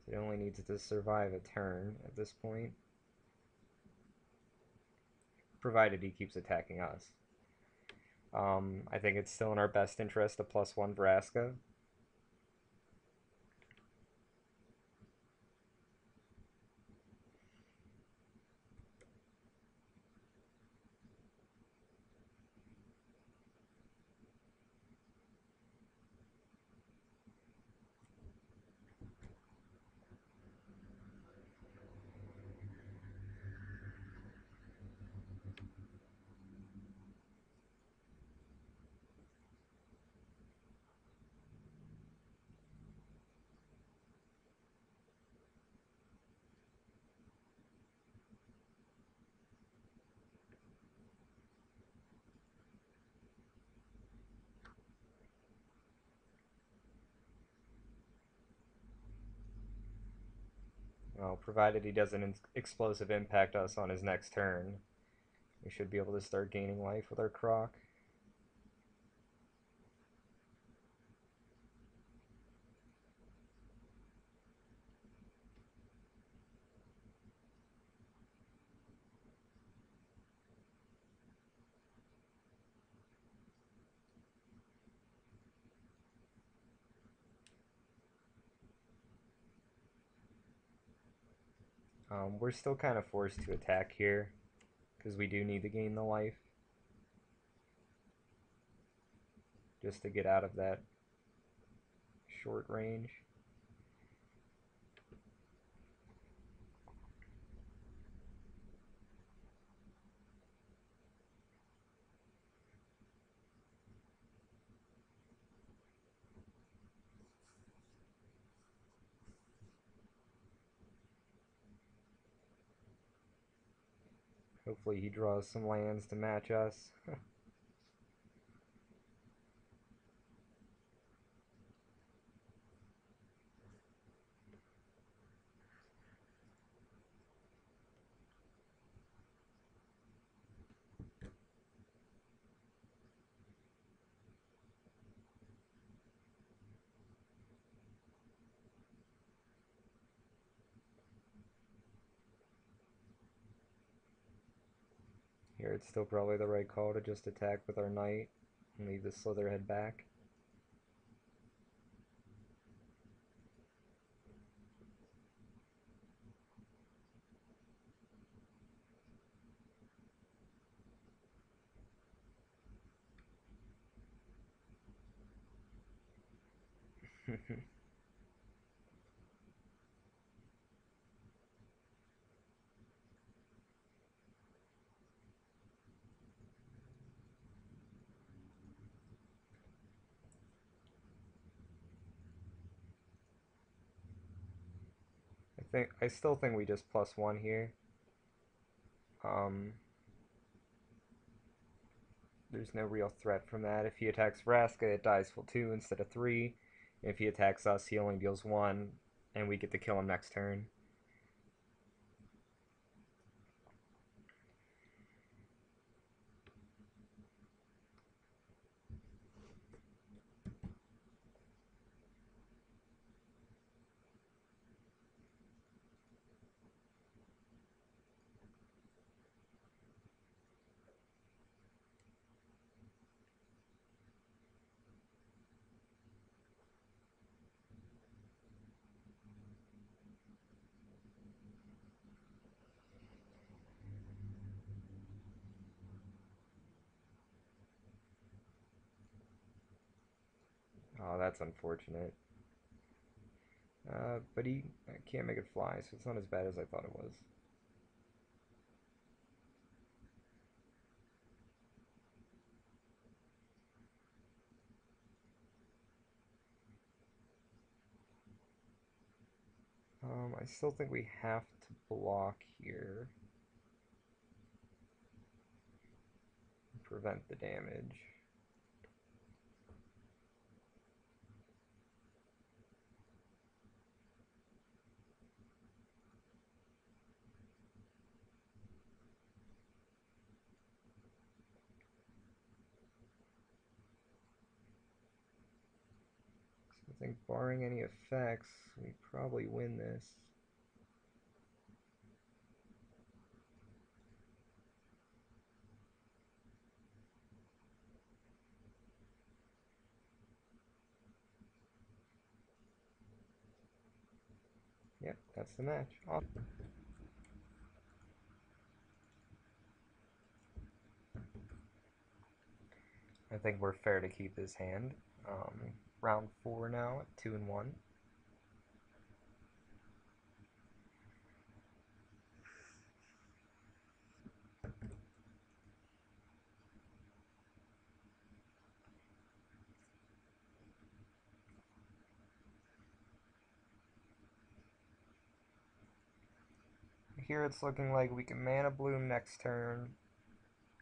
It only needs to survive a turn at this point. Provided he keeps attacking us. I think it's still in our best interest to +1 Vraska. Well, provided he doesn't explosive impact us on his next turn, we should be able to start gaining life with our Croc. We're still kind of forced to attack here, because we do need to gain the life, just to get out of that short range. Hopefully he draws some lands to match us. Here it's still probably the right call to just attack with our knight and leave the Slitherhead back. I still think we just +1 here. Um, there's no real threat from that. If he attacks Vraska, it dies full 2 instead of 3. If he attacks us, he only deals 1, and we get to kill him next turn. Oh, that's unfortunate. But he can't make it fly, so it's not as bad as I thought it was. I still think we have to block here. Prevent the damage. So I think barring any effects, we probably win this. Yep, that's the match. Awesome. I think we're fair to keep this hand. Round 4 now at 2-1. Here it's looking like we can Mana Bloom next turn,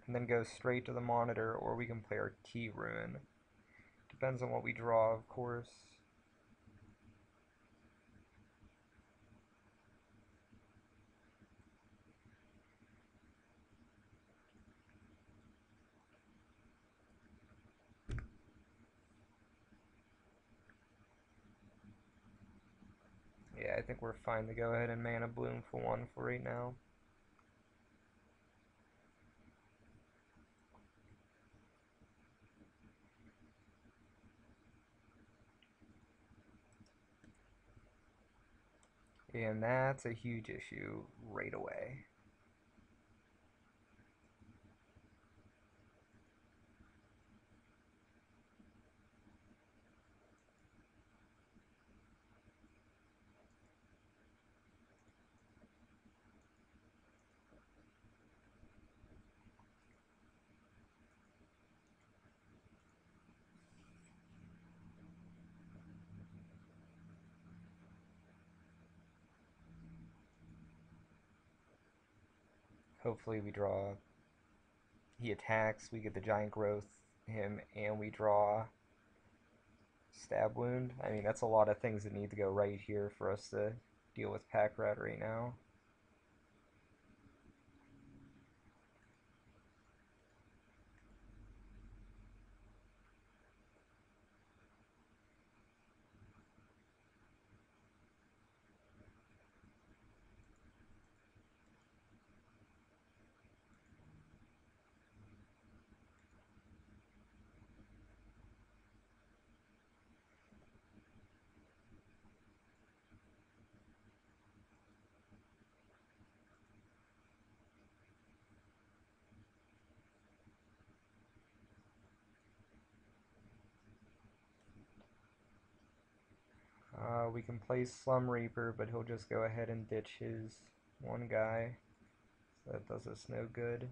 and then go straight to the monitor, or we can play our Key Ruin. Depends on what we draw, of course. Yeah, I think we're fine to go ahead and Mana Bloom for 1 for right now. And that's a huge issue right away. Hopefully we draw. He attacks, we get the giant growth him, and we draw stab wound. I mean, that's a lot of things that need to go right here for us to deal with Pack Rat right now. We can play Slum Reaper, but he'll just go ahead and ditch his one guy. So that does us no good.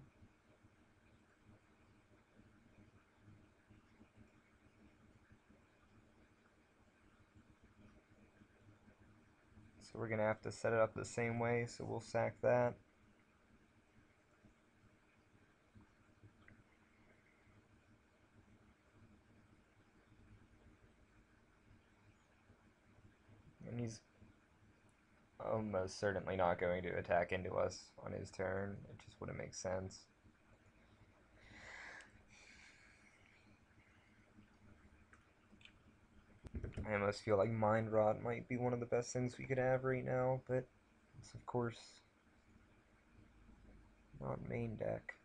So we're going to have to set it up the same way, so we'll sack that. And he's almost certainly not going to attack into us on his turn. It just wouldn't make sense. I almost feel like Mind Rot might be one of the best things we could have right now, but it's of course not main deck.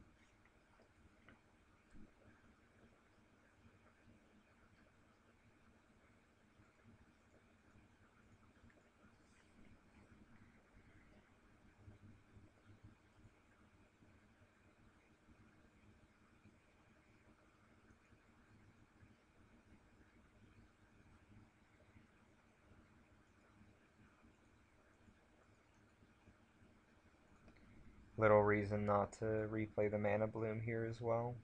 Little reason not to replay the Mana Bloom here as well.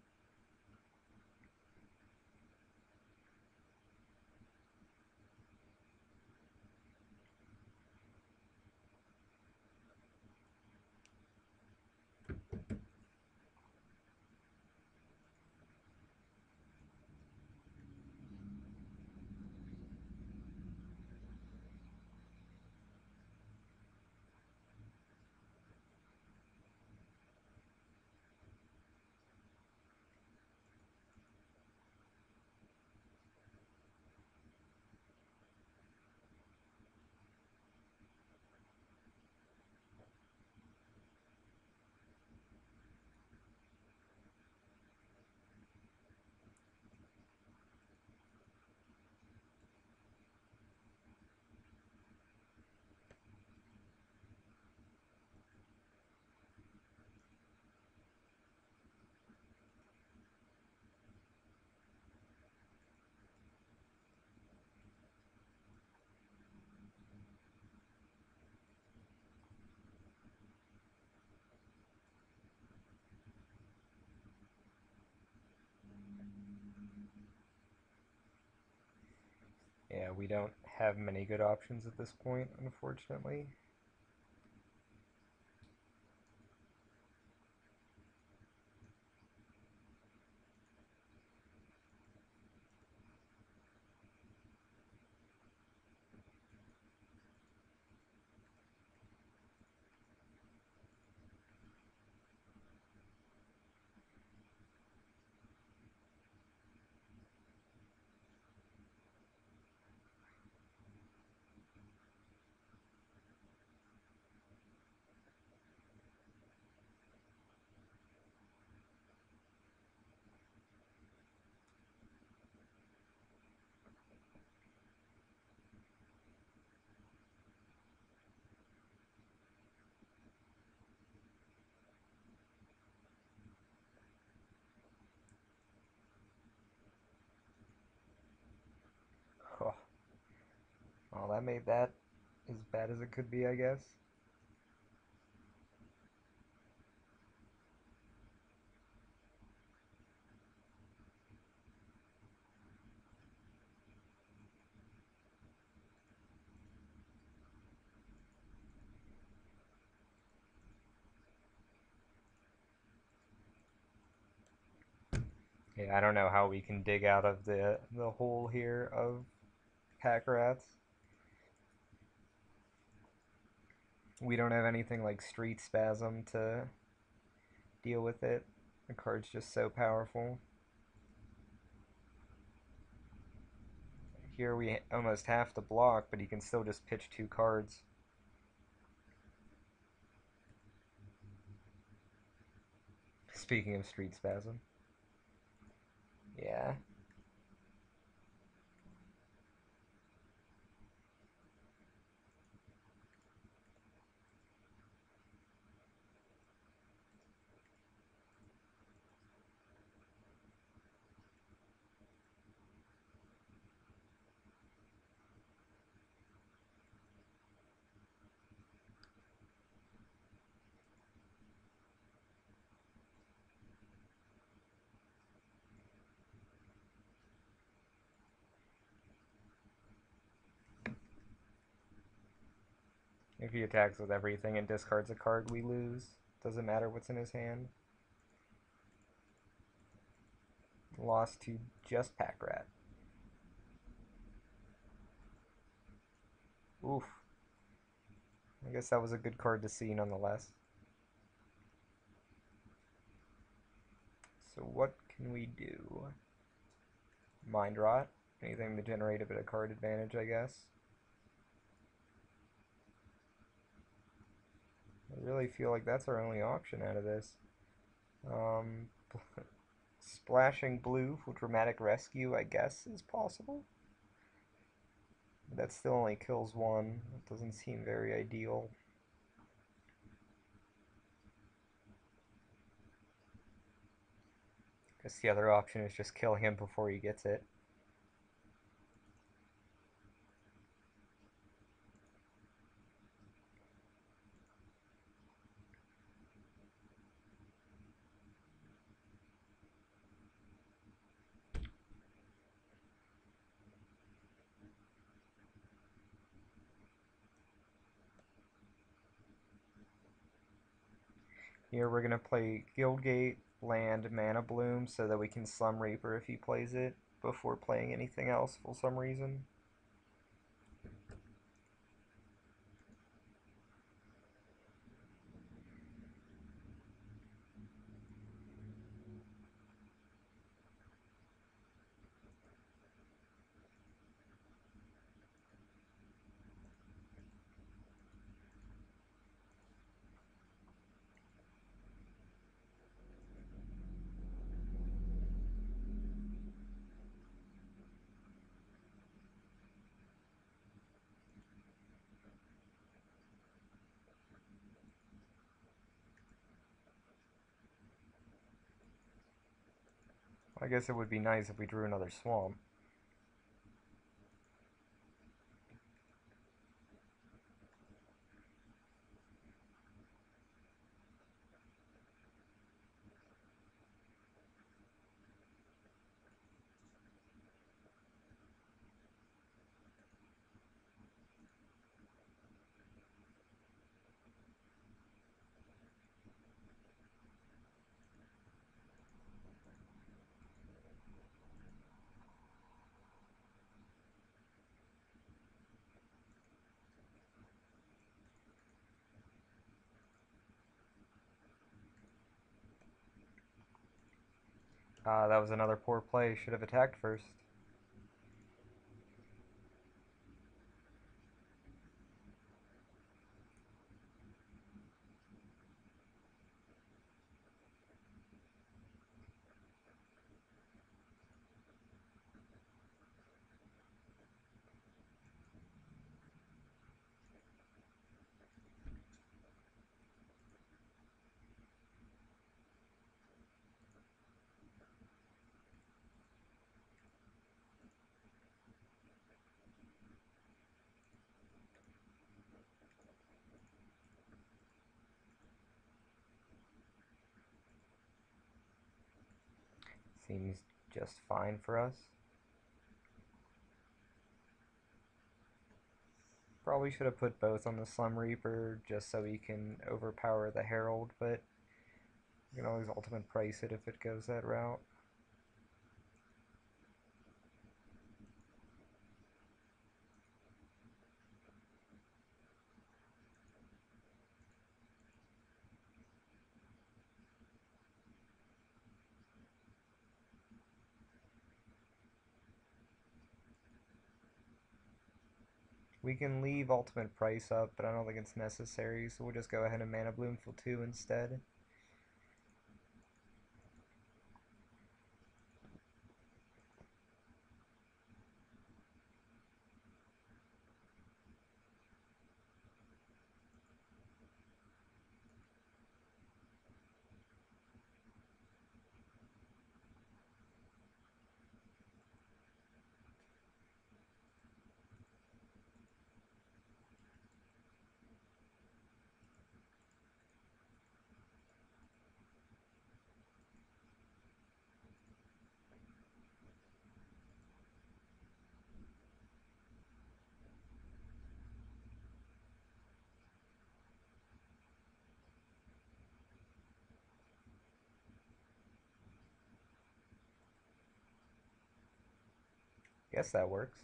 Yeah, we don't have many good options at this point, unfortunately. Oh, well, that made that as bad as it could be, I guess. Yeah, I don't know how we can dig out of the hole here of pack rats. We don't have anything like Street Spasm to deal with it. The card's just so powerful. Here we almost have to block, but he can still just pitch two cards. Speaking of Street Spasm. Yeah. If he attacks with everything and discards a card, we lose. Doesn't matter what's in his hand. Lost to just Pack Rat. Oof. I guess that was a good card to see nonetheless. So what can we do? Mind Rot. Anything to generate a bit of card advantage, I guess. I really feel like that's our only option out of this. Um, Splashing blue for dramatic rescue, I guess, is possible. But that still only kills one. It doesn't seem very ideal. Guess the other option is just killing him before he gets it. Here we're gonna play Guildgate, land, Mana Bloom, so that we can Slum Reaper if he plays it before playing anything else for some reason. I guess it would be nice if we drew another Swamp. That was another poor play. Should have attacked first. Seems just fine for us. Probably should have put both on the Slum Reaper just so he can overpower the Herald, but you can always ultimate price it if it goes that route. We can leave ultimate price up, but I don't think it's necessary, so we'll just go ahead and mana bloom for 2 instead. Guess that works.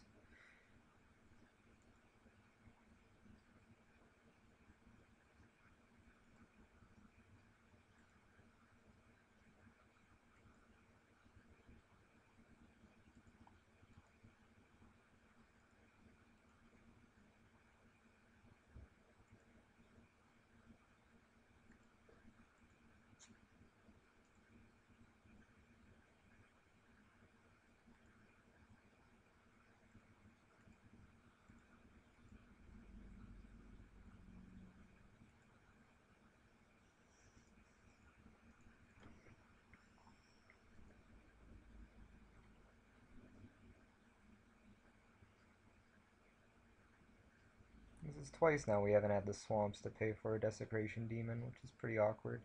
This is twice now we haven't had the swamps to pay for a Desecration Demon, which is pretty awkward.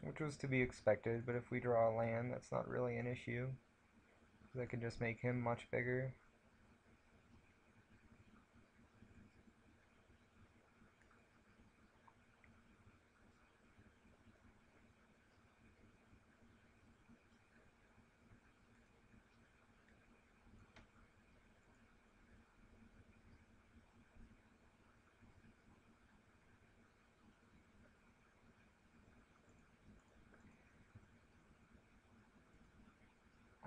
Which was to be expected, but if we draw a land, that's not really an issue. Because I can just make him much bigger.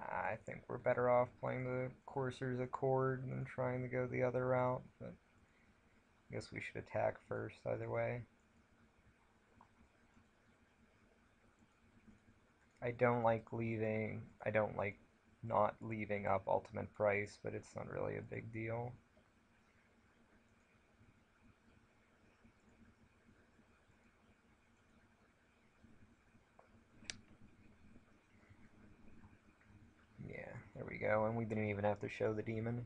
I think we're better off playing the Courser's Accord than trying to go the other route, but I guess we should attack first either way. I don't like not leaving up ultimate price, but it's not really a big deal. Yeah, there we go, and we didn't even have to show the demon.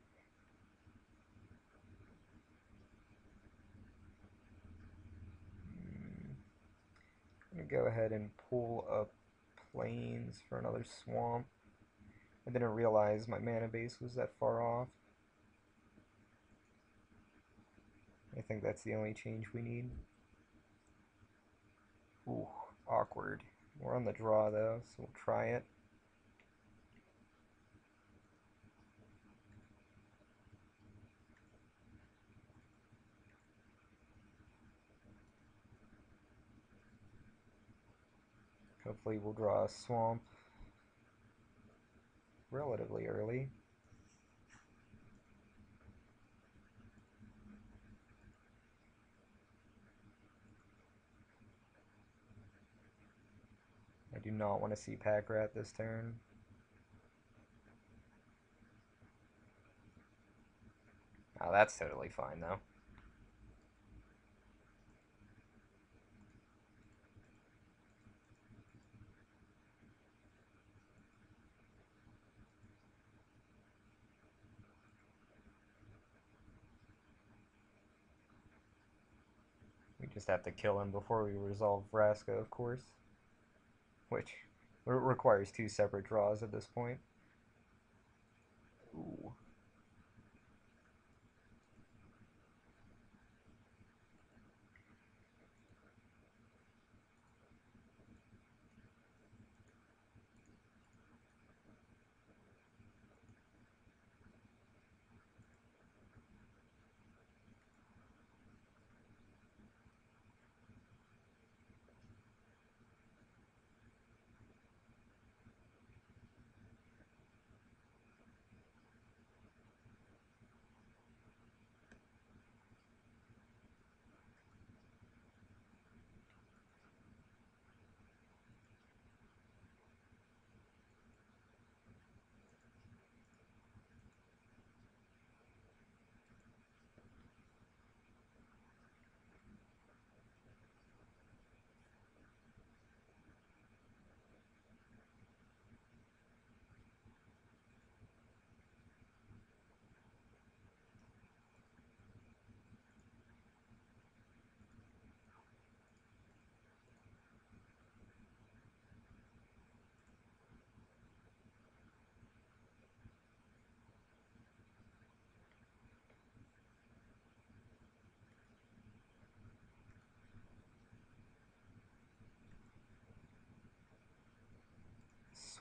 I'm gonna go ahead and pull up Plains for another swamp. I didn't realize my mana base was that far off. I think that's the only change we need. Ooh, awkward. We're on the draw though, so we'll try it. Hopefully we'll draw a swamp relatively early. I do not want to see Pack Rat this turn. Oh, that's totally fine though. just have to kill him before we resolve Vraska, of course, which requires two separate draws at this point. Ooh.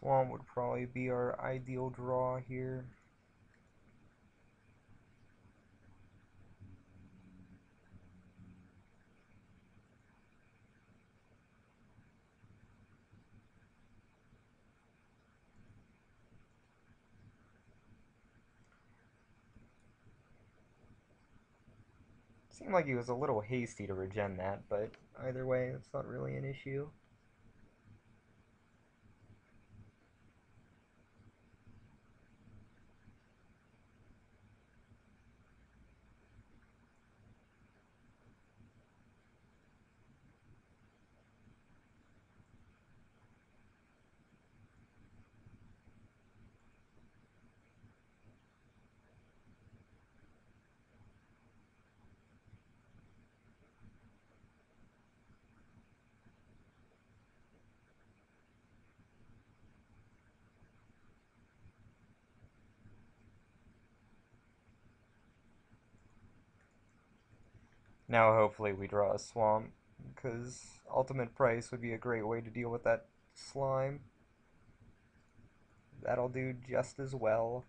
Swamp would probably be our ideal draw here. Seemed like he was a little hasty to regen that, but either way, it's not really an issue. Now hopefully we draw a swamp, because ultimate price would be a great way to deal with that slime. That'll do just as well.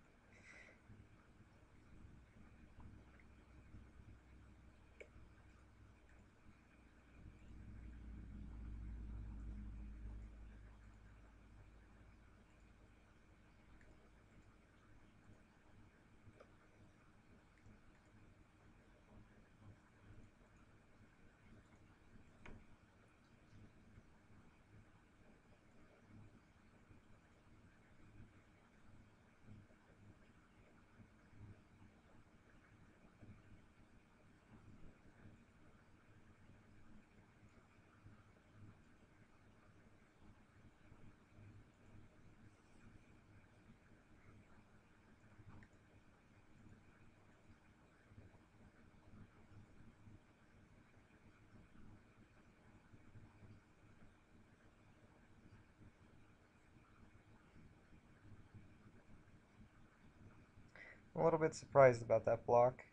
I'm a little bit surprised about that block.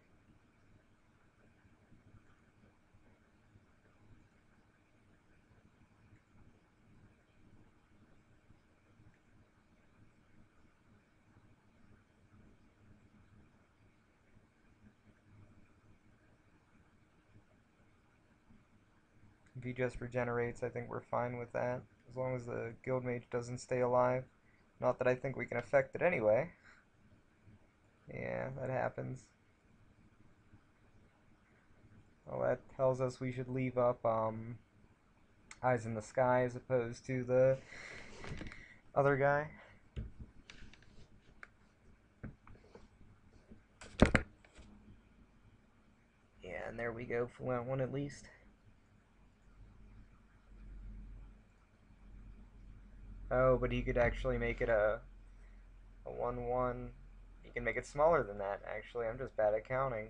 If he just regenerates, I think we're fine with that. As long as the guild mage doesn't stay alive. Not that I think we can affect it anyway. Yeah, that happens. Well, that tells us we should leave up Eyes in the Sky as opposed to the other guy. Yeah, and there we go for that one at least. Oh, but he could actually make it a 1-1. He can make it smaller than that, actually. I'm just bad at counting.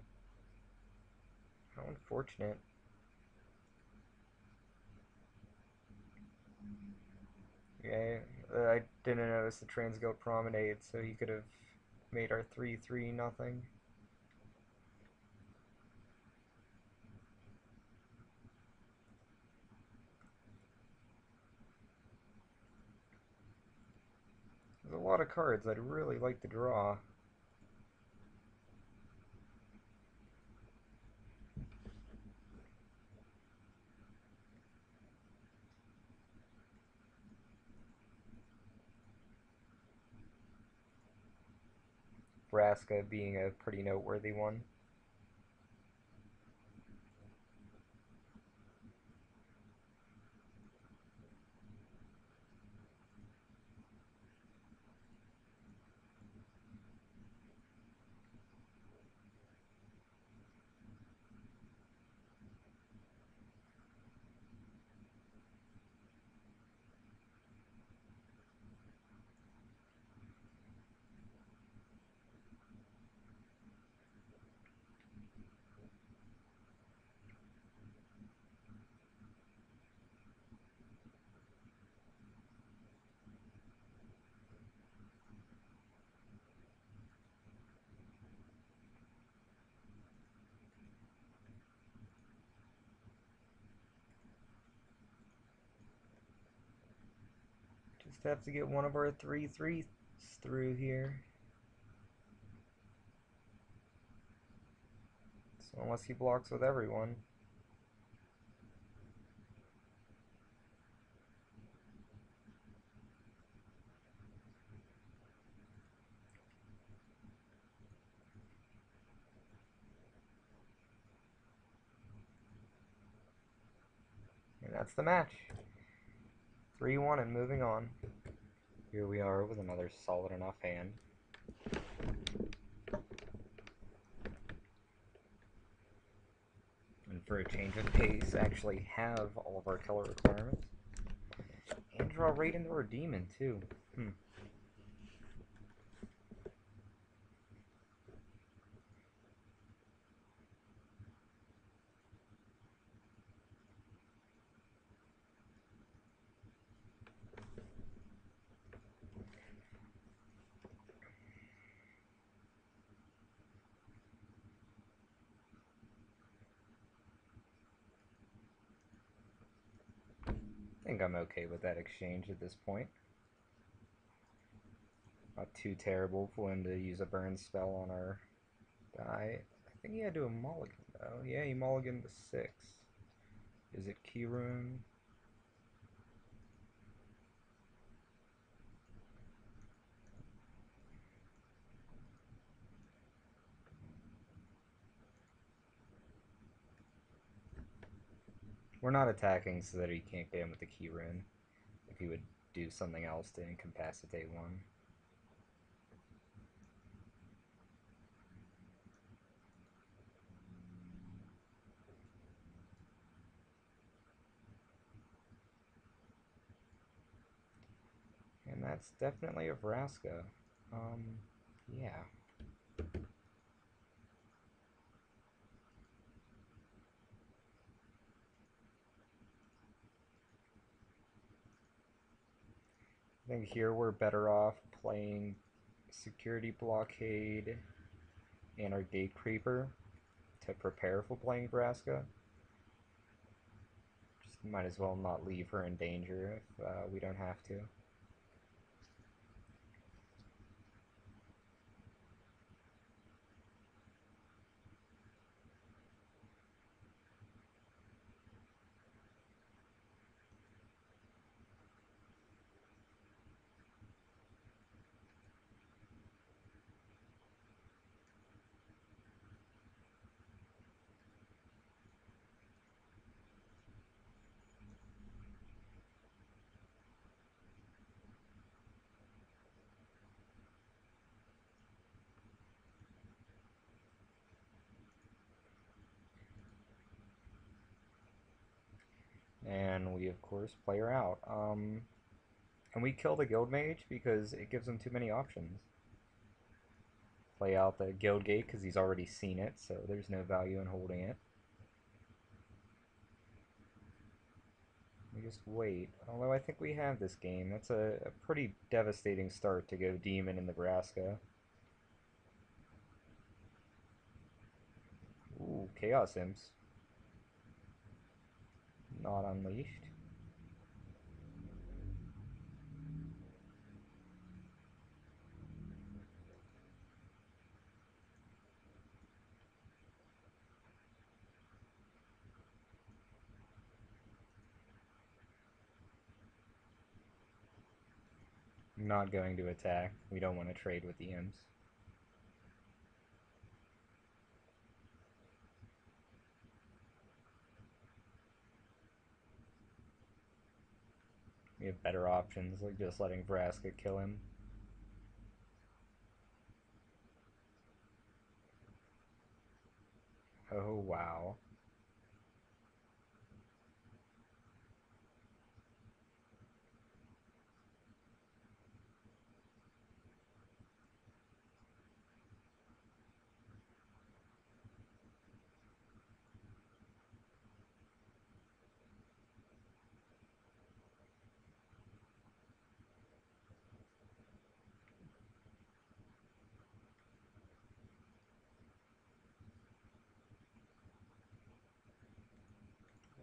How unfortunate. Okay, I didn't notice the Transguild Promenade, so he could have made our 3-3 nothing. There's a lot of cards I'd really like to draw. Vraska being a pretty noteworthy one. Just have to get one of our 3-3s through here. So unless he blocks with everyone. And that's the match. 3-1 and moving on. Here we are with another solid enough hand. And for a change of pace, actually have all of our color requirements. And draw right into our demon, too. I think I'm okay with that exchange at this point. Not too terrible for him to use a burn spell on our guy. I think he had to a mulligan, though. Yeah, he mulliganed the 6. Is it Keyroom? We're not attacking so that he can't get him with the key rune. If he would do something else to incapacitate one. And that's definitely a Vraska. Yeah. I think here we're better off playing Security Blockade and our Gate Creeper to prepare for playing Vraska. Just might as well not leave her in danger if we don't have to. And we, of course, play her out. And we kill the Guild Mage because it gives him too many options. Play out the Guild Gate because he's already seen it, so there's no value in holding it. We just wait. Although I think we have this game. That's a pretty devastating start to go Demon in Nebraska. Ooh, Chaos Imps. Not unleashed. Not going to attack. We don't want to trade with the imps. We have better options, like just letting Vraska kill him. Oh, wow.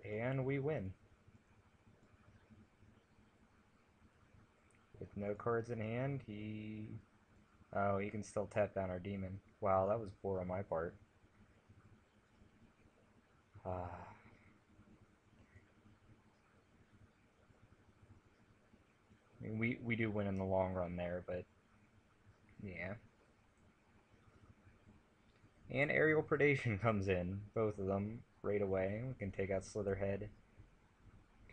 And we win. With no cards in hand, he... Oh, he can still tap down our demon. Wow, that was poor on my part. Ah, I mean, we do win in the long run there, but yeah. And aerial predation comes in, both of them, right away. We can take out Slitherhead.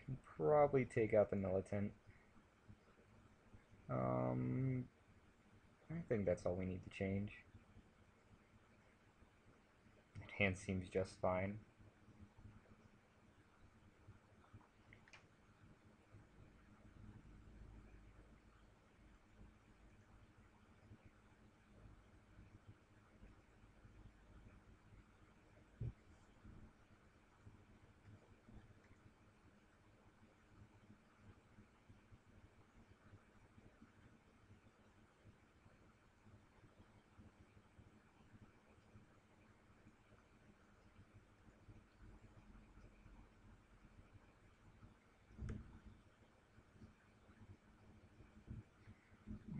Can probably take out the Militant. Um, I think that's all we need to change. Hand seems just fine.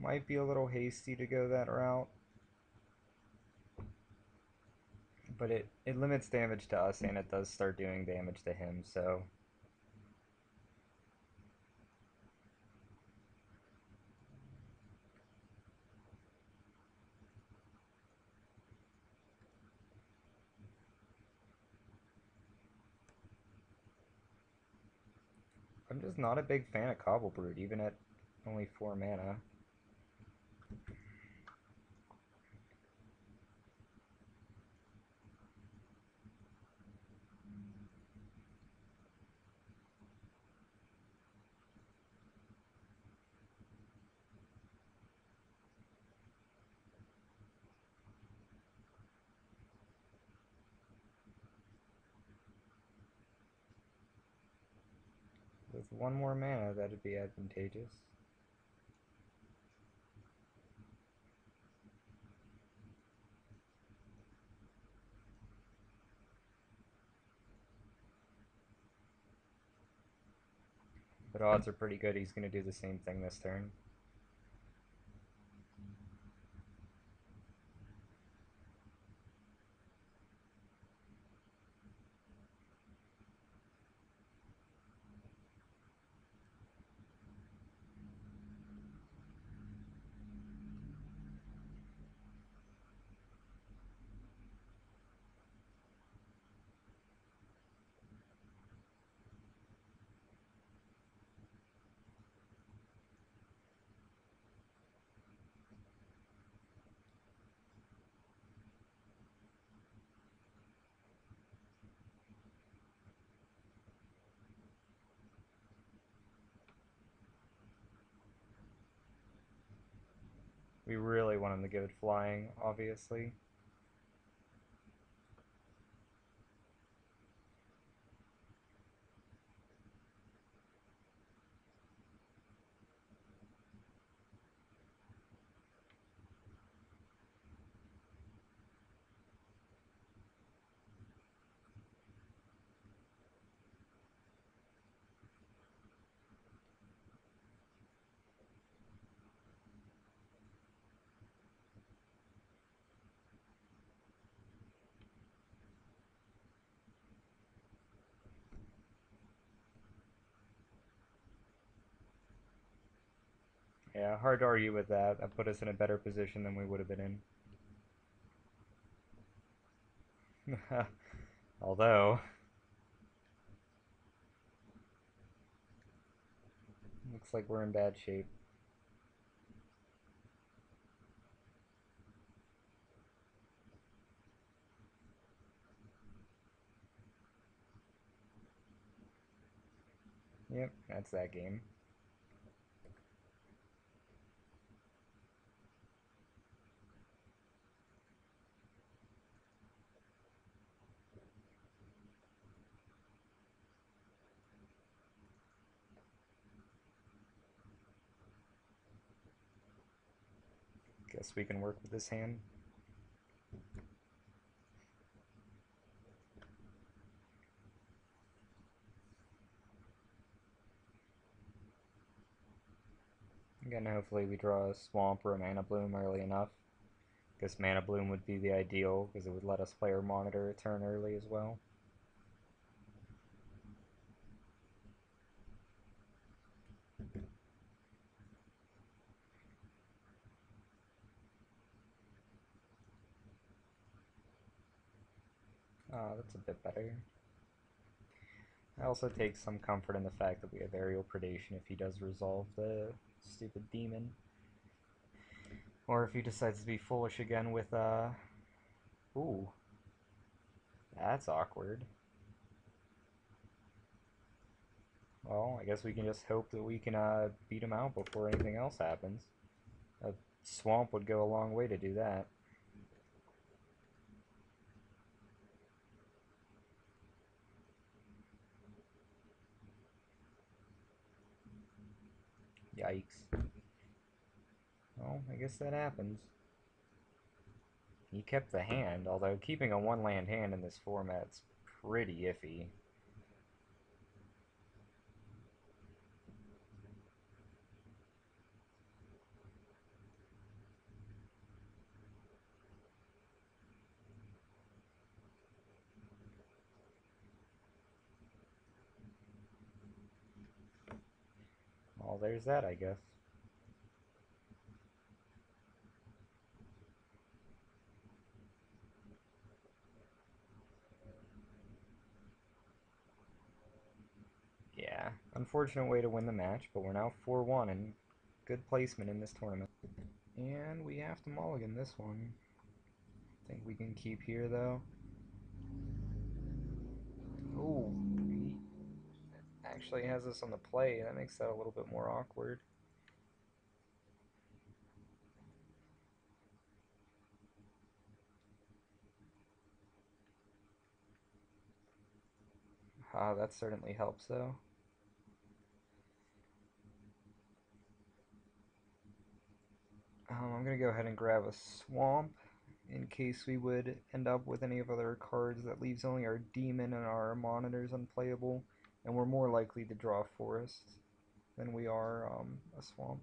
Might be a little hasty to go that route, but it limits damage to us and it does start doing damage to him, so I'm just not a big fan of Cobble Brood, even at only 4 mana. With 1 more mana, that'd be advantageous. But odds are pretty good he's going to do the same thing this turn. We really want him to give it flying, obviously. Yeah, hard to argue with that. That put us in a better position than we would have been in. Although, looks like we're in bad shape. Yep, that's that game. Guess we can work with this hand. Again, hopefully we draw a Swamp or a Mana Bloom early enough. Guess Mana Bloom would be the ideal, because it would let us play our Monitor a turn early as well. That's a bit better. I also take some comfort in the fact that we have Aerial Predation if he does resolve the stupid demon. Or if he decides to be foolish again with, Ooh. That's awkward. Well, I guess we can just hope that we can, beat him out before anything else happens. A Swamp would go a long way to do that. Yikes. Well, I guess that happens. He kept the hand, although keeping a one-land hand in this format's pretty iffy. Well, there's that, I guess. Yeah, unfortunate way to win the match, but we're now 4-1 and good placement in this tournament. And we have to mulligan this one. Think we can keep here, though. Ooh, he actually has us on the play. That makes that a little bit more awkward. That certainly helps, though. I'm going to go ahead and grab a Swamp in case we would end up with any of other cards that leaves only our Demon and our Monitors unplayable, and we're more likely to draw a Forest than we are a Swamp.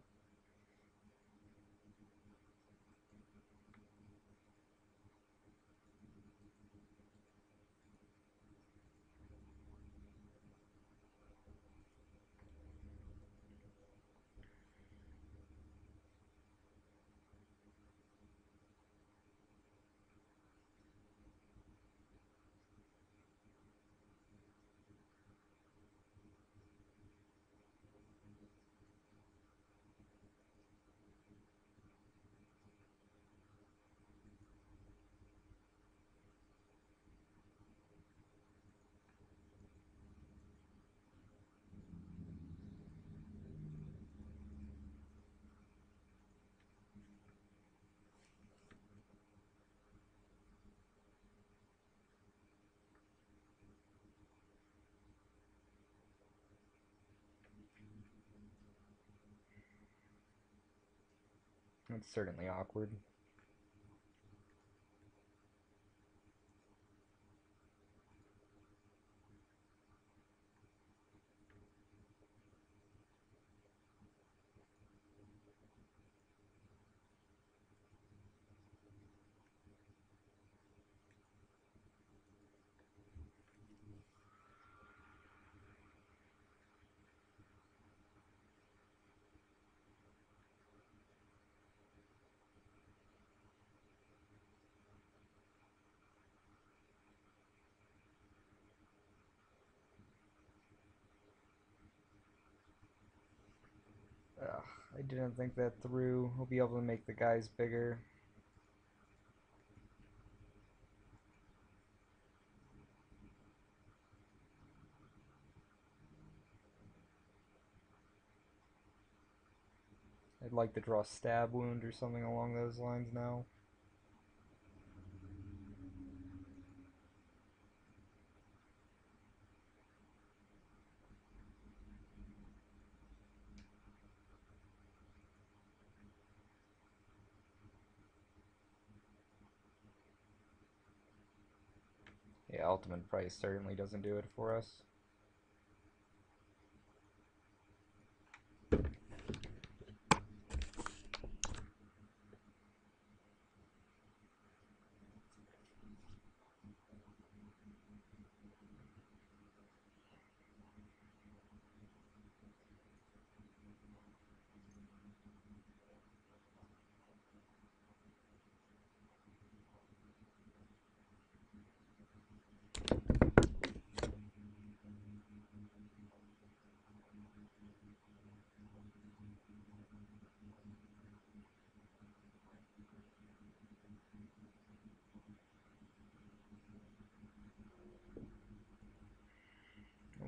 That's certainly awkward. I didn't think that through. We'll be able to make the guys bigger. I'd like to draw stab wound or something along those lines now. Yeah, ultimate price certainly doesn't do it for us.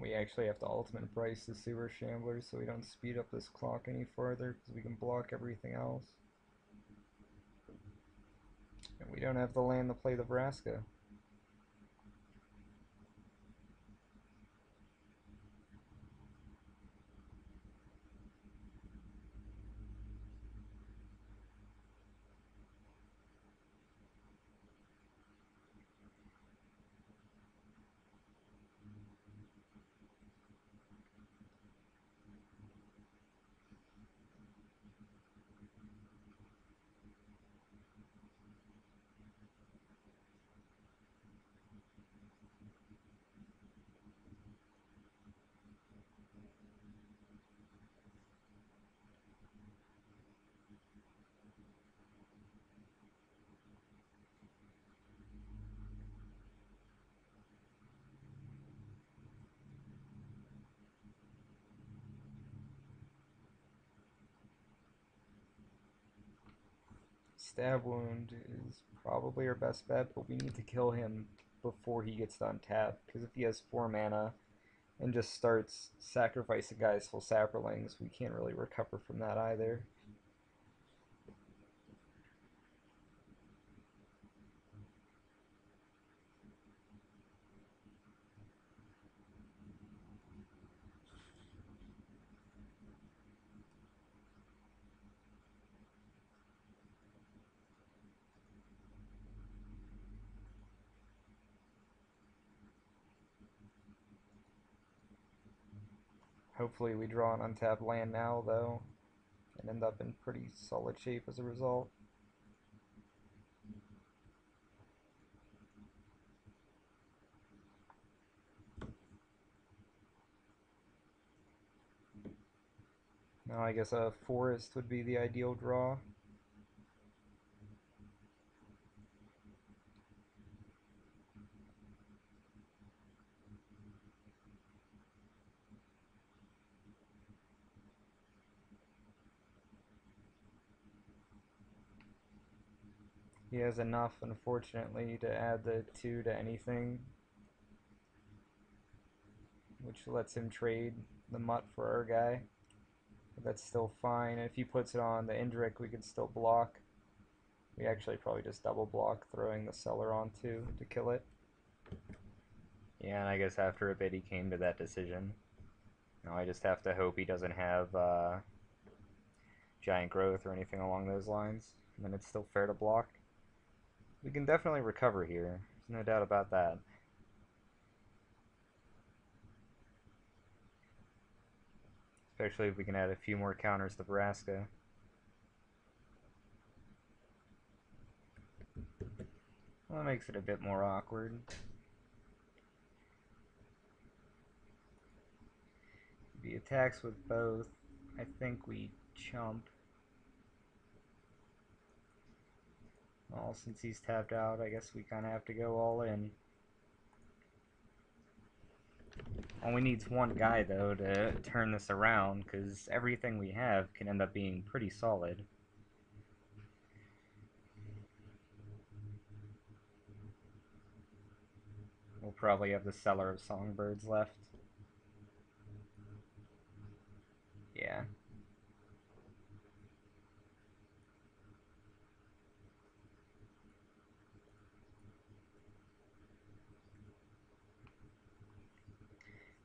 We actually have to ultimate price the sewer shamblers so we don't speed up this clock any further because we can block everything else. And we don't have the land to play the Vraska. Stab wound is probably our best bet, but we need to kill him before he gets to untap, because if he has 4 mana and just starts sacrificing guys full saprolings, we can't really recover from that either. Hopefully we draw an untapped land now, though, and end up in pretty solid shape as a result. Now I guess a forest would be the ideal draw. He has enough, unfortunately, to add the 2 to anything, which lets him trade the mutt for our guy. But that's still fine. If he puts it on the Indrik, we can still block. We actually probably just double block, throwing the Cellar on too to kill it. Yeah, and I guess after a bit he came to that decision. Now I just have to hope he doesn't have giant growth or anything along those lines, and then it's still fair to block. We can definitely recover here, there's no doubt about that. Especially if we can add a few more counters to Vraska. Well, that makes it a bit more awkward. If he attacks with both, I think we chump. Well, since he's tapped out, I guess we kind of have to go all in. Only needs one guy, though, to turn this around, because everything we have can end up being pretty solid. We'll probably have the Cellar of Songbirds left. Yeah.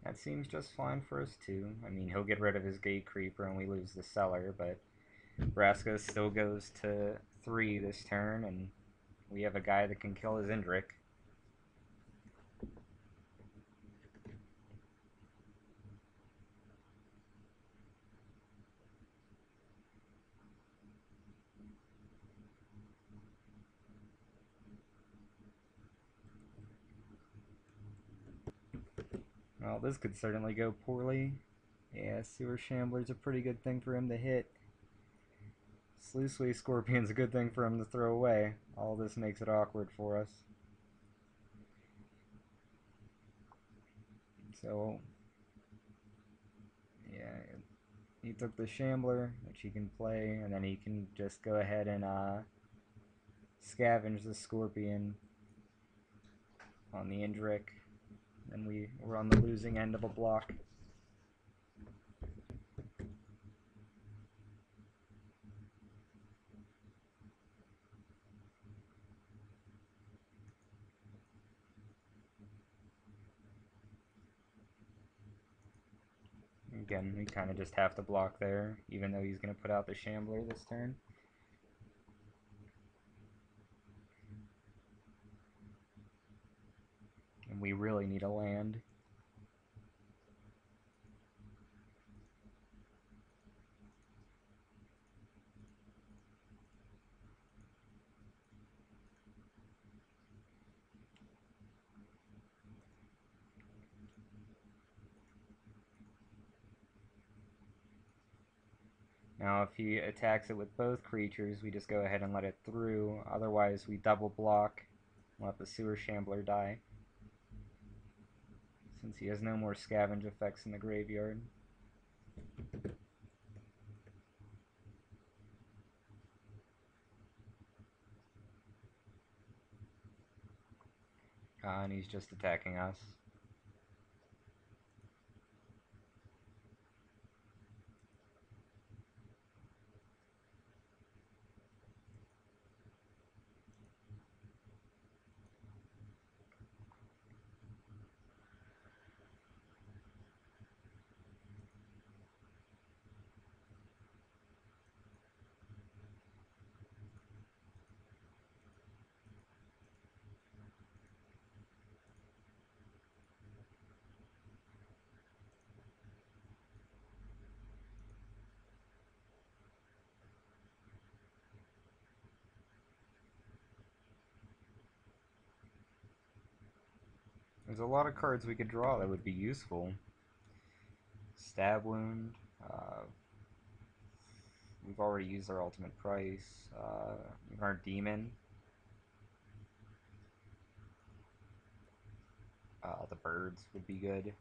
That seems just fine for us, too. I mean, he'll get rid of his Gate Creeper and we lose the Cellar, but Braska still goes to 3 this turn, and we have a guy that can kill his Indrik. Well, this could certainly go poorly. Yeah, Sewer Shambler's a pretty good thing for him to hit. Sluiceway Scorpion's a good thing for him to throw away. All this makes it awkward for us. So, yeah, he took the Shambler, which he can play, and then he can just go ahead and scavenge the Scorpion on the Indrik. And we're on the losing end of a block. Again, we kind of just have to block there, even though he's going to put out the Shambler this turn. And we really need a land. Now, if he attacks it with both creatures, we just go ahead and let it through. Otherwise, we double block, let the Sewer Shambler die, since he has no more scavenge effects in the graveyard. And he's just attacking us. There's a lot of cards we could draw that would be useful. Stab Wound. We've already used our ultimate price. Our Demon. The birds would be good.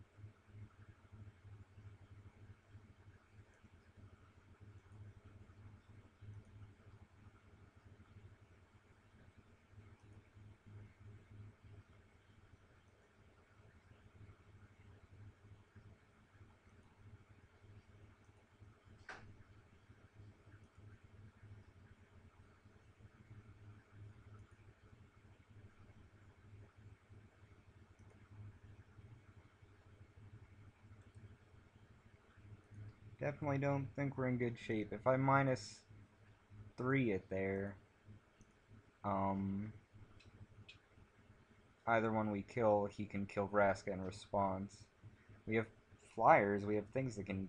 Definitely don't think we're in good shape. If I minus 3 it there, either one we kill, he can kill Vraska in response. We have flyers, we have things that can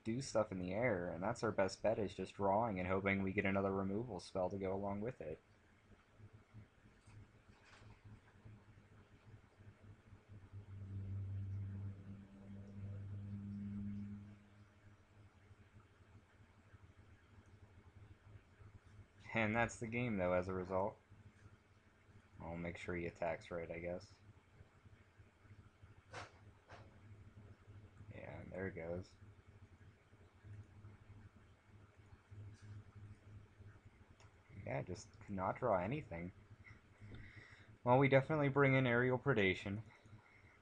do stuff in the air, and that's our best bet, is just drawing and hoping we get another removal spell to go along with it. And that's the game, though, as a result. I'll make sure he attacks right, I guess. There it goes. Yeah, just could not draw anything. Well, we definitely bring in aerial predation.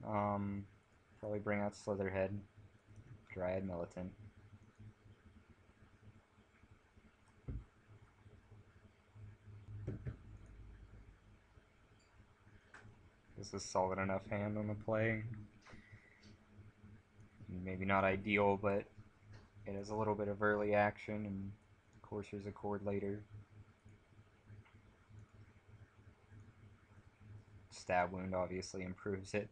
Probably bring out Slitherhead, Dryad Militant. This is a solid enough hand on the play. Maybe not ideal, but it has a little bit of early action, and of course there's a chord later. Stab Wound obviously improves it.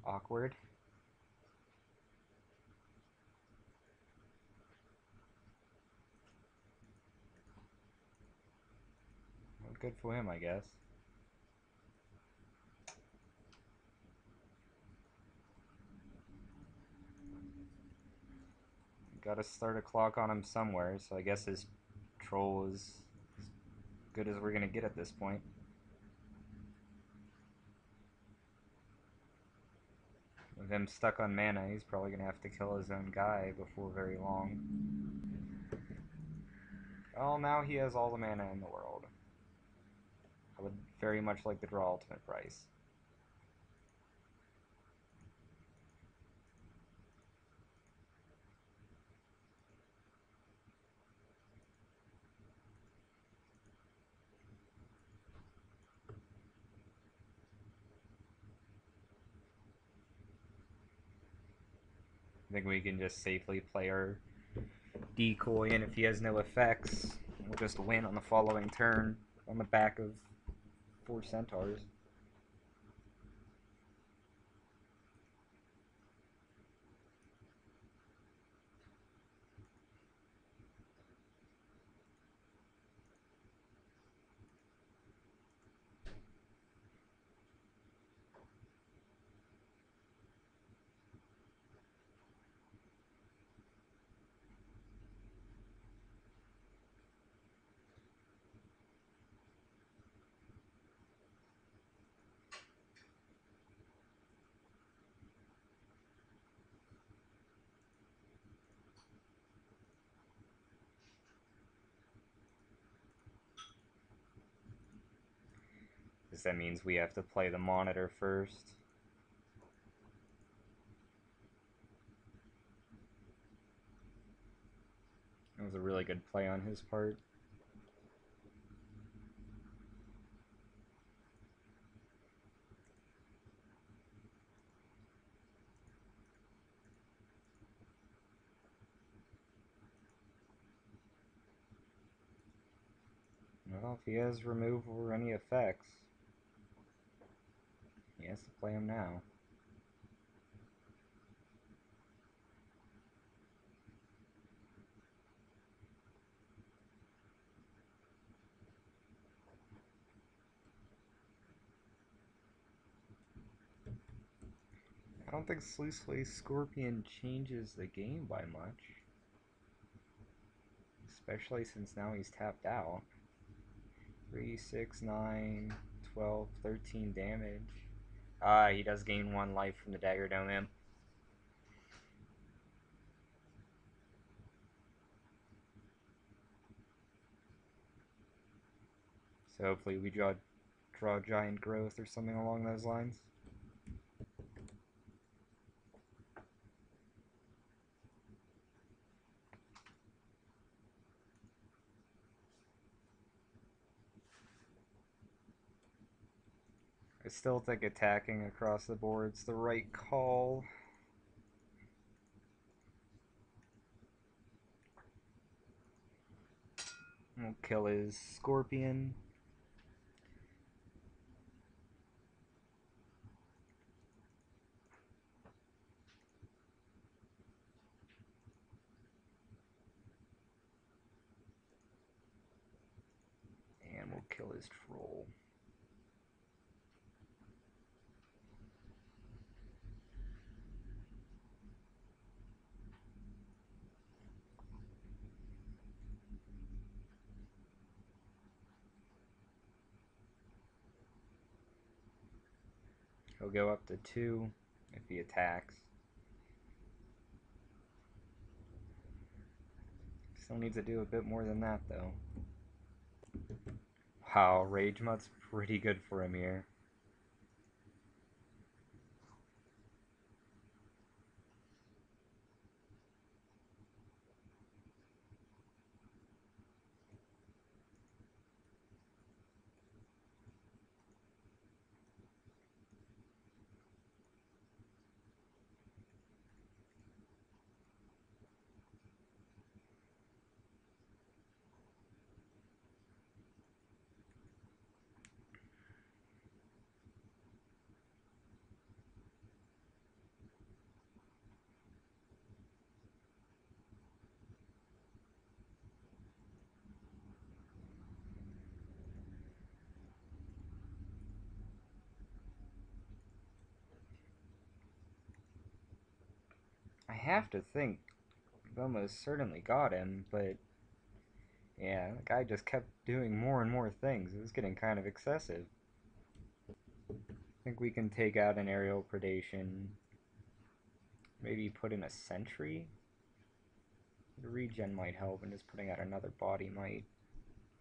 Awkward. Well, good for him, I guess. Gotta start a clock on him somewhere, so I guess his troll is as good as we're gonna get at this point. With him stuck on mana, he's probably gonna have to kill his own guy before very long. Oh, now he has all the mana in the world. I would very much like to draw Ultimate Price. I think we can just safely play our decoy, and if he has no effects, we'll just win on the following turn on the back of 4 centaurs. Because that means we have to play the monitor first. It was a really good play on his part. Well, if he has removal or any effects, he has to play him now. I don't think Sluiceface Scorpion changes the game by much. Especially since now he's tapped out. 3, 6, 9, 12, 13 damage. Ah, he does gain 1 life from the Dagger Dome Imp. So hopefully we draw Giant Growth or something along those lines. still think attacking across the board's the right call. We'll kill his Scorpion. And we'll kill his Troll. He'll go up to 2 if he attacks. Still needs to do a bit more than that, though. Wow, Rage Mutt's pretty good for him here. I have to think we almost certainly got him, but yeah, the guy just kept doing more and more things. It was getting kind of excessive. I think we can take out an aerial predation. Maybe put in a sentry. The regen might help, and just putting out another body might.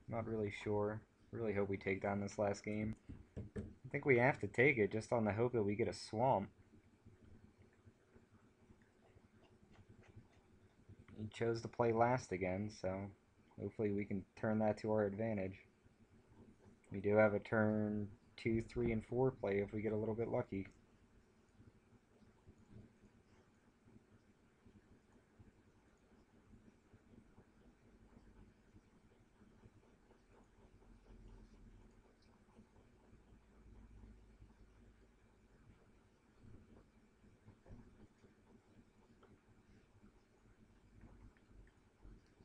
Not really sure. Really hope we take down this last game. I think we have to take it just on the hope that we get a swamp. He chose to play last again, so hopefully we can turn that to our advantage. We do have a turn 2, 3, and 4 play if we get a little bit lucky.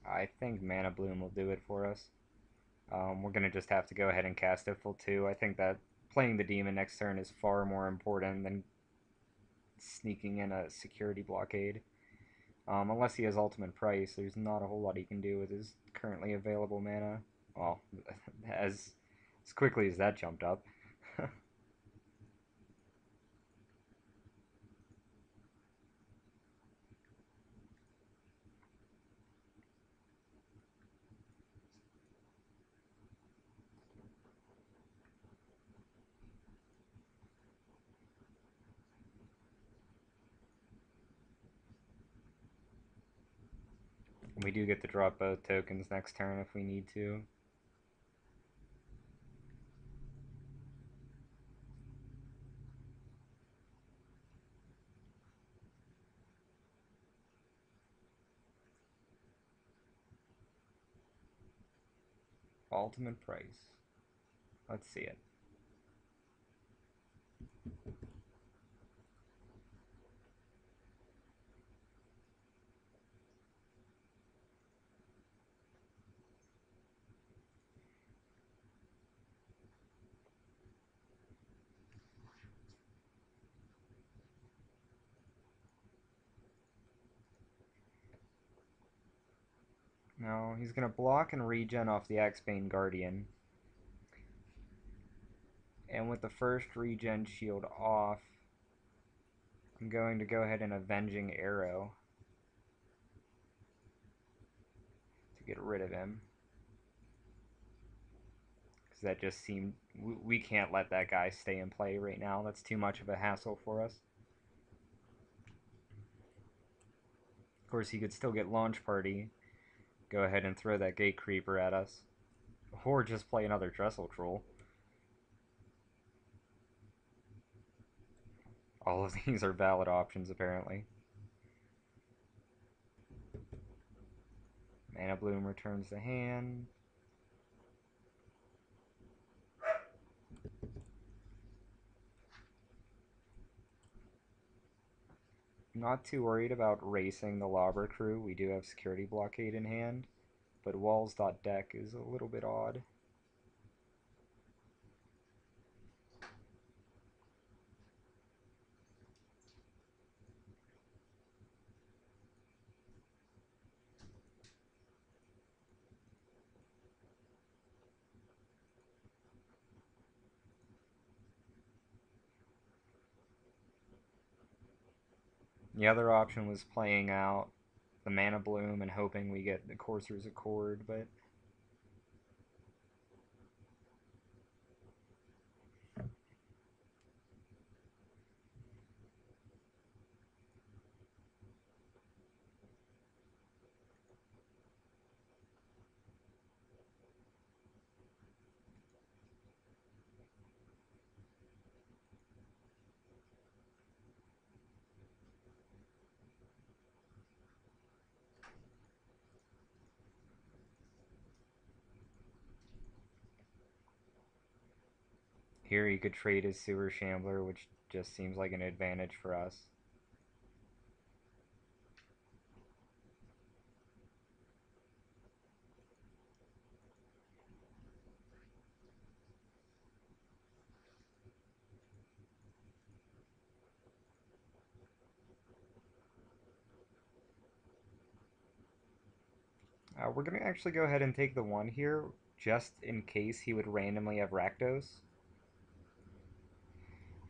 I think Mana Bloom will do it for us. We're going to just have to go ahead and cast it full 2. I think that playing the demon next turn is far more important than sneaking in a security blockade. Unless he has ultimate price, there's not a whole lot he can do with his currently available mana. Well, as quickly as that jumped up. We do get to drop both tokens next turn if we need to. Ultimate price. Let's see it. No, he's going to block and regen off the Axebane Guardian. And with the first regen shield off, I'm going to go ahead and Avenging Arrow to get rid of him. Because that just seemed... We can't let that guy stay in play right now. That's too much of a hassle for us. Of course, he could still get Launch Party. Go ahead and throw that Gate Creeper at us. Or just play another Trestle Troll. All of these are valid options, apparently. Mana Bloom returns the hand. I'm not too worried about racing the Lobber Crew. We do have Security Blockade in hand, but walls.deck is a little bit odd. The other option was playing out the Mana Bloom and hoping we get the Courser's Accord, but here he could trade his Sewer Shambler, which just seems like an advantage for us. We're going to actually go ahead and take the 1 here, just in case he would randomly have Rakdos.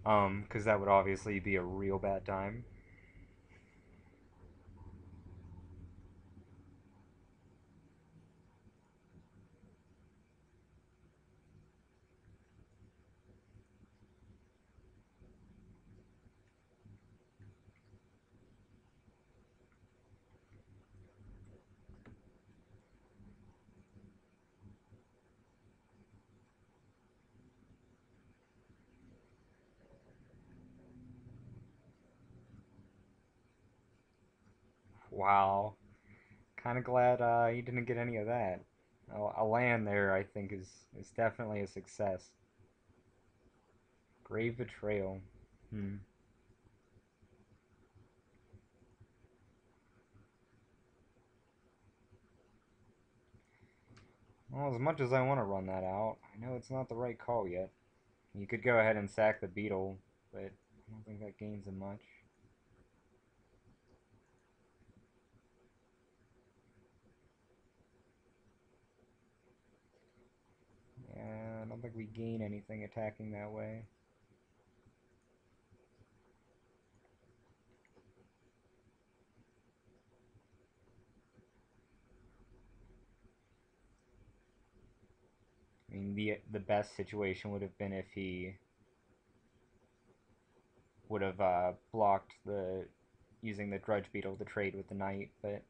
Because that would obviously be a real bad time. Wow. Kind of glad he didn't get any of that. A land there, I think, is definitely a success. Grave Betrayal. Hmm. Well, as much as I want to run that out, I know it's not the right call yet. You could go ahead and sack the beetle, but I don't think that gains him much. Yeah, I don't think we gain anything attacking that way. I mean, the best situation would have been if he would have blocked the using the Grudge Beetle to trade with the Knight, but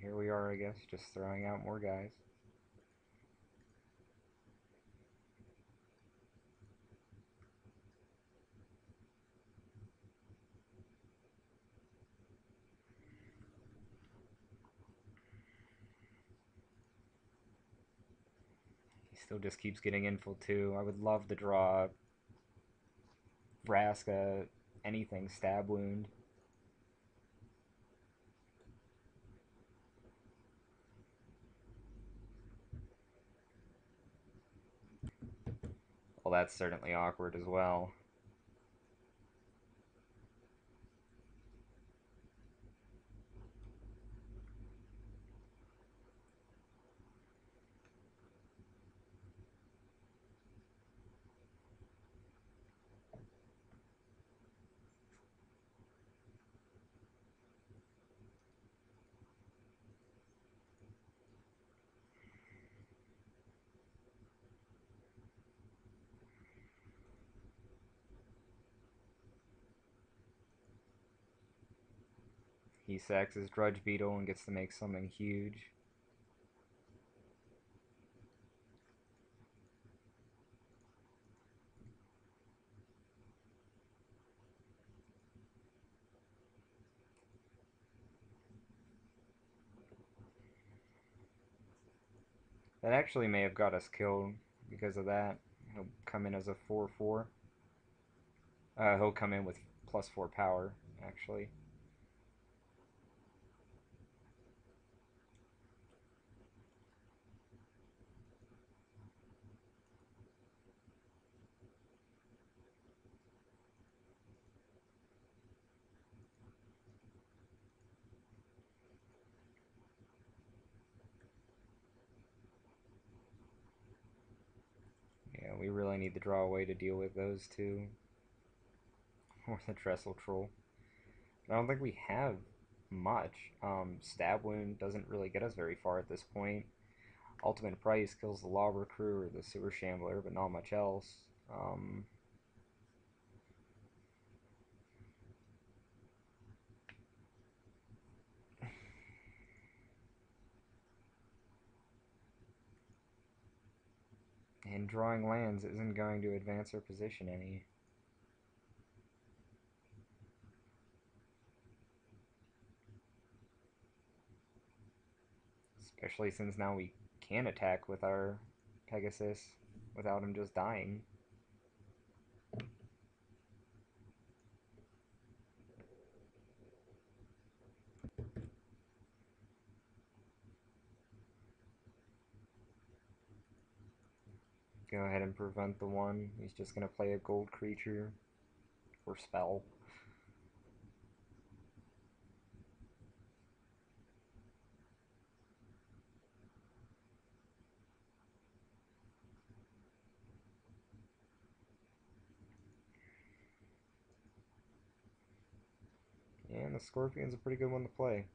here we are, I guess, just throwing out more guys. He still just keeps getting infil too. I would love to draw Vraska, anything, Stab Wound. Well, that's certainly awkward as well. He sacks his Drudge Beetle and gets to make something huge. That actually may have got us killed because of that. He'll come in as a 4/4. He'll come in with +4 power, actually. Yeah, we really need to draw a way to deal with those two. Or the Trestle Troll. I don't think we have much. Stab Wound doesn't really get us very far at this point. Ultimate Price kills the Lobber Crew or the Sewer Shambler, but not much else. And drawing lands isn't going to advance our position any. Especially since now we can attack with our Pegasus without him just dying. Go ahead and prevent the one. He's just going to play a gold creature or spell. And the Scorpion's a pretty good one to play.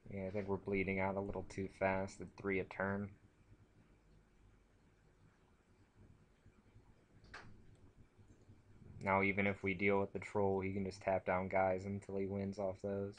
Yeah, I think we're bleeding out a little too fast at 3 a turn. Now even if we deal with the troll, he can just tap down guys until he wins off those.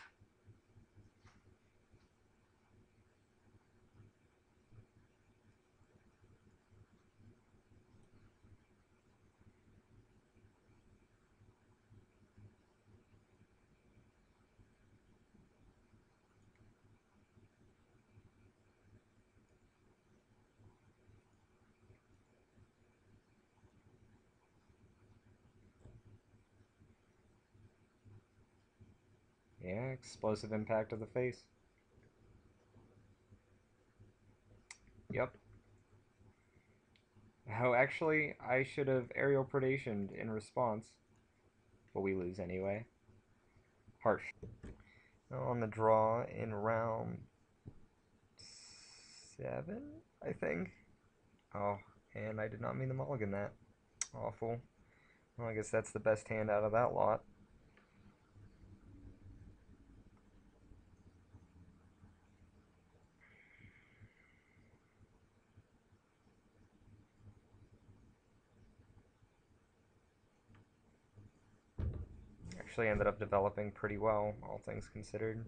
Yeah, explosive impact of the face. Yep. Oh, actually, I should have aerial predationed in response. But we lose anyway. Harsh. On the draw in round 7, I think. Oh, and I did not mean to mulligan that. Awful. Well, I guess that's the best hand out of that lot. Actually ended up developing pretty well, all things considered.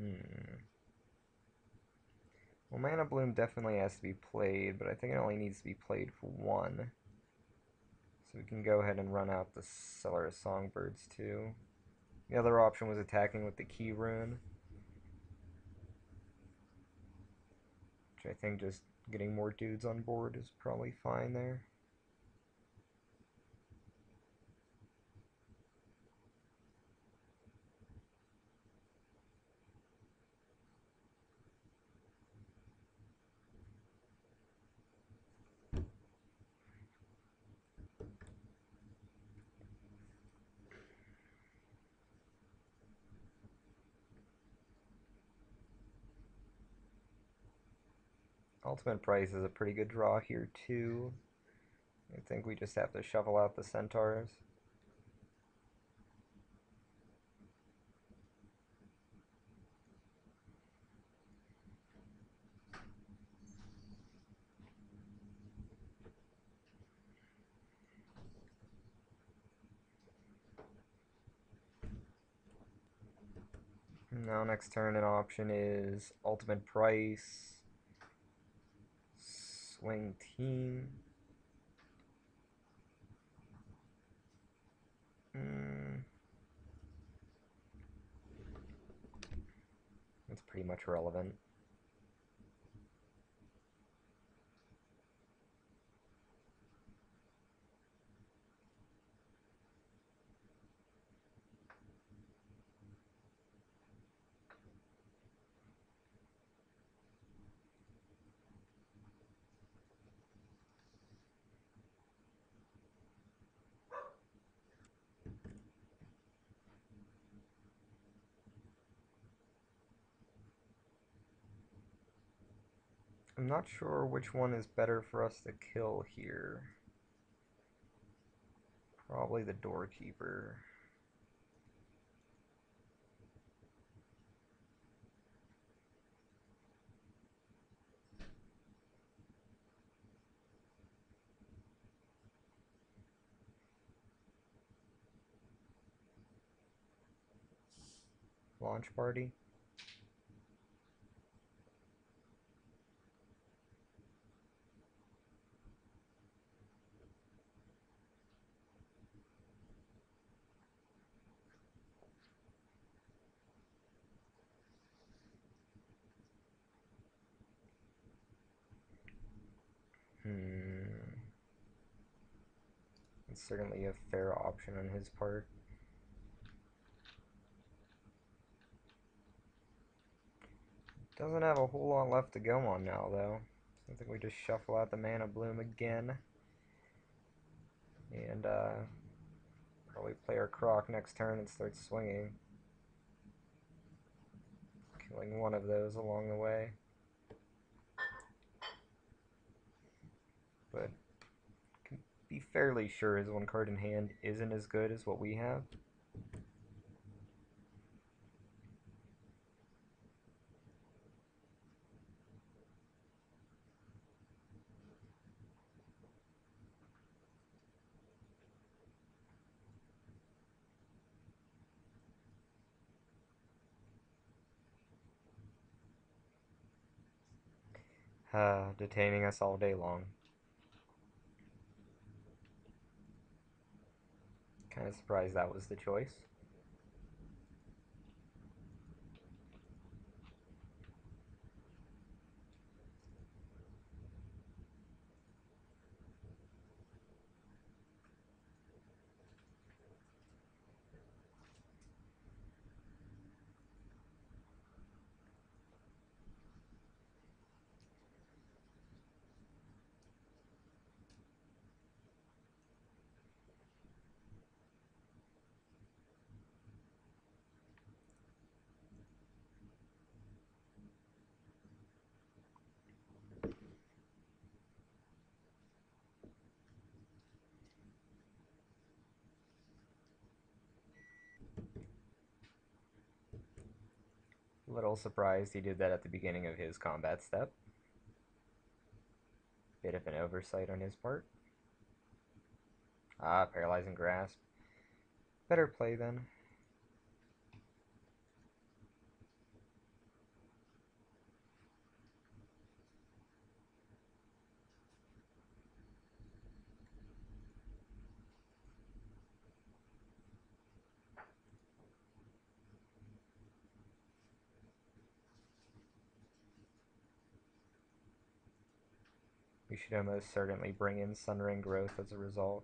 Hmm. Well, Mana Bloom definitely has to be played, but I think it only needs to be played for one. So we can go ahead and run out the Cellar Songbirds too. The other option was attacking with the Key Rune, which I think just getting more dudes on board is probably fine there. Ultimate Price is a pretty good draw here too. I think we just have to shuffle out the Centaurs. Now next turn an option is Ultimate Price, Swing Team. That's pretty much relevant. I'm not sure which one is better for us to kill here. Probably the Doorkeeper. Launch Party. It's certainly a fair option on his part. Doesn't have a whole lot left to go on now, though. I think we just shuffle out the Mana Bloom again. And probably play our Croc next turn and start swinging. Killing one of those along the way. But can be fairly sure his one card in hand isn't as good as what we have. Detaining us all day long. Kind of surprised that was the choice. Little surprised he did that at the beginning of his combat step. Bit of an oversight on his part. Paralyzing Grasp. Better play then. We should almost certainly bring in Sundering Growth as a result.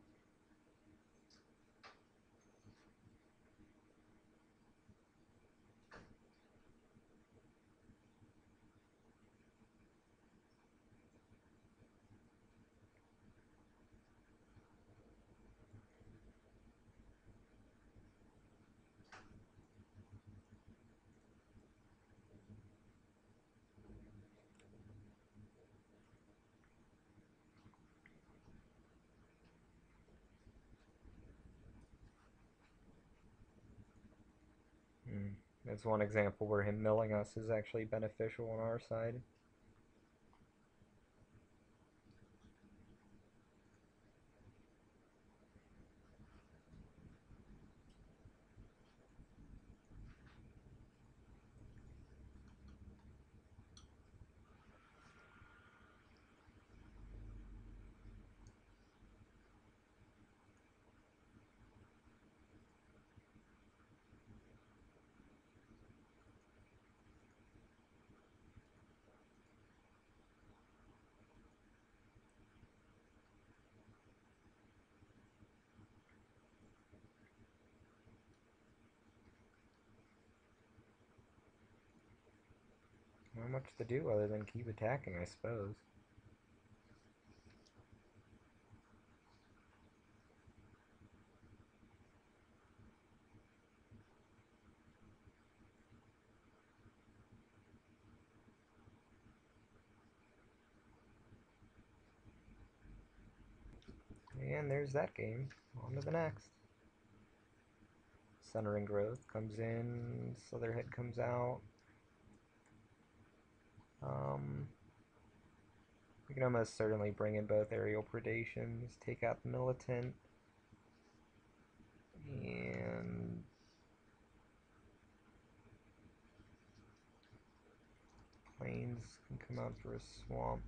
That's one example where him milling us is actually beneficial on our side. Not much to do other than keep attacking, I suppose. And there's that game. On to the next. Sundering Growth comes in, Slitherhead comes out. We can almost certainly bring in both aerial predations, take out the militant, and planes can come out for a swamp.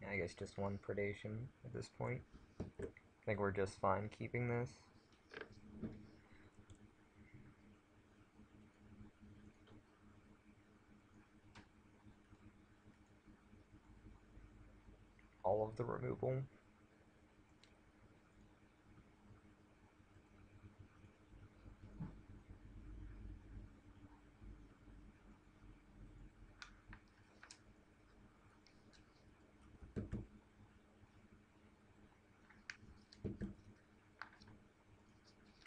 I guess just one predation at this point. I think we're just fine keeping this. All of the removal.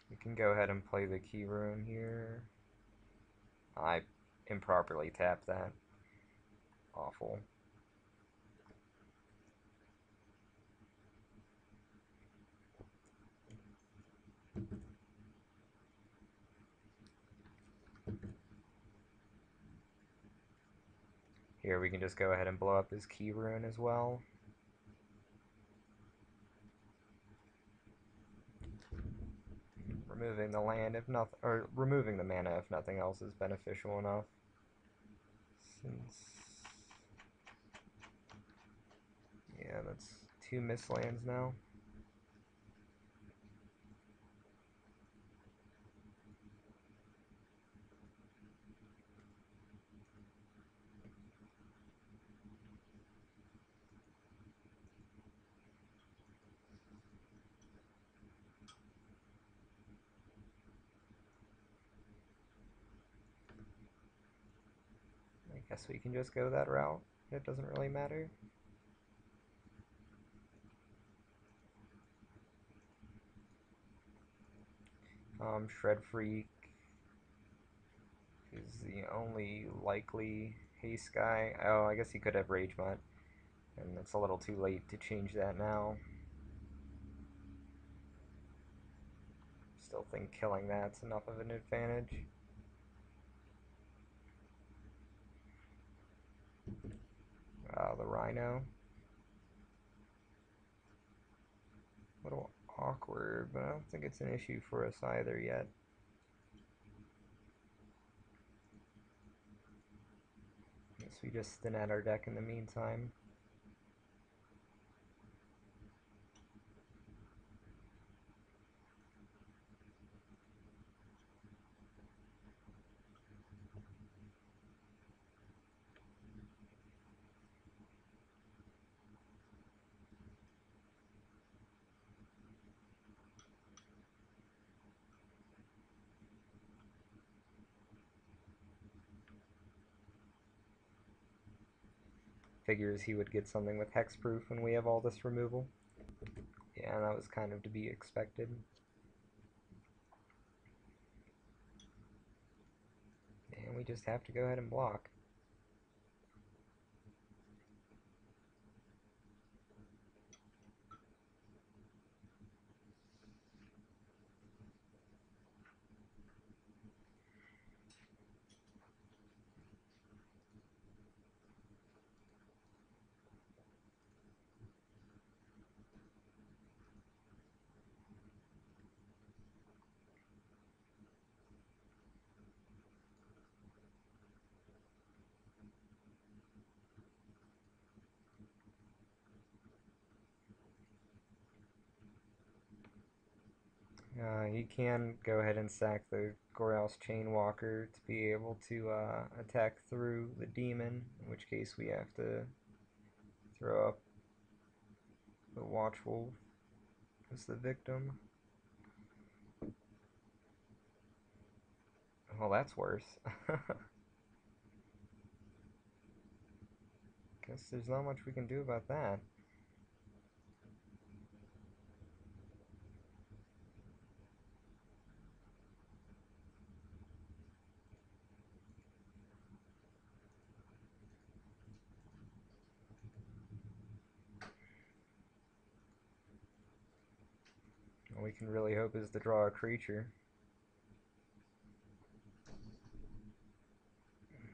We can go ahead and play the key rune here. I improperly tapped that. Awful. Here we can just go ahead and blow up his key rune as well. Removing the land if nothing, or removing the mana if nothing else is beneficial enough. Since, yeah, that's 2 mislands now. I guess we can just go that route. It doesn't really matter. Shred Freak is the only likely haste guy. Oh, I guess he could have Rage Mutt, and it's a little too late to change that now. Still think killing that's enough of an advantage. The Rhino. A little awkward, but I don't think it's an issue for us either yet. Guess we just thin out our deck in the meantime. Figures he would get something with hexproof when we have all this removal. Yeah, that was kind of to be expected. And we just have to go ahead and block. He can go ahead and sack the Goral's Chainwalker to be able to attack through the demon, in which case we have to throw up the Watchwolf as the victim. Well, that's worse. Guess there's not much we can do about that. All we can really hope is to draw a creature,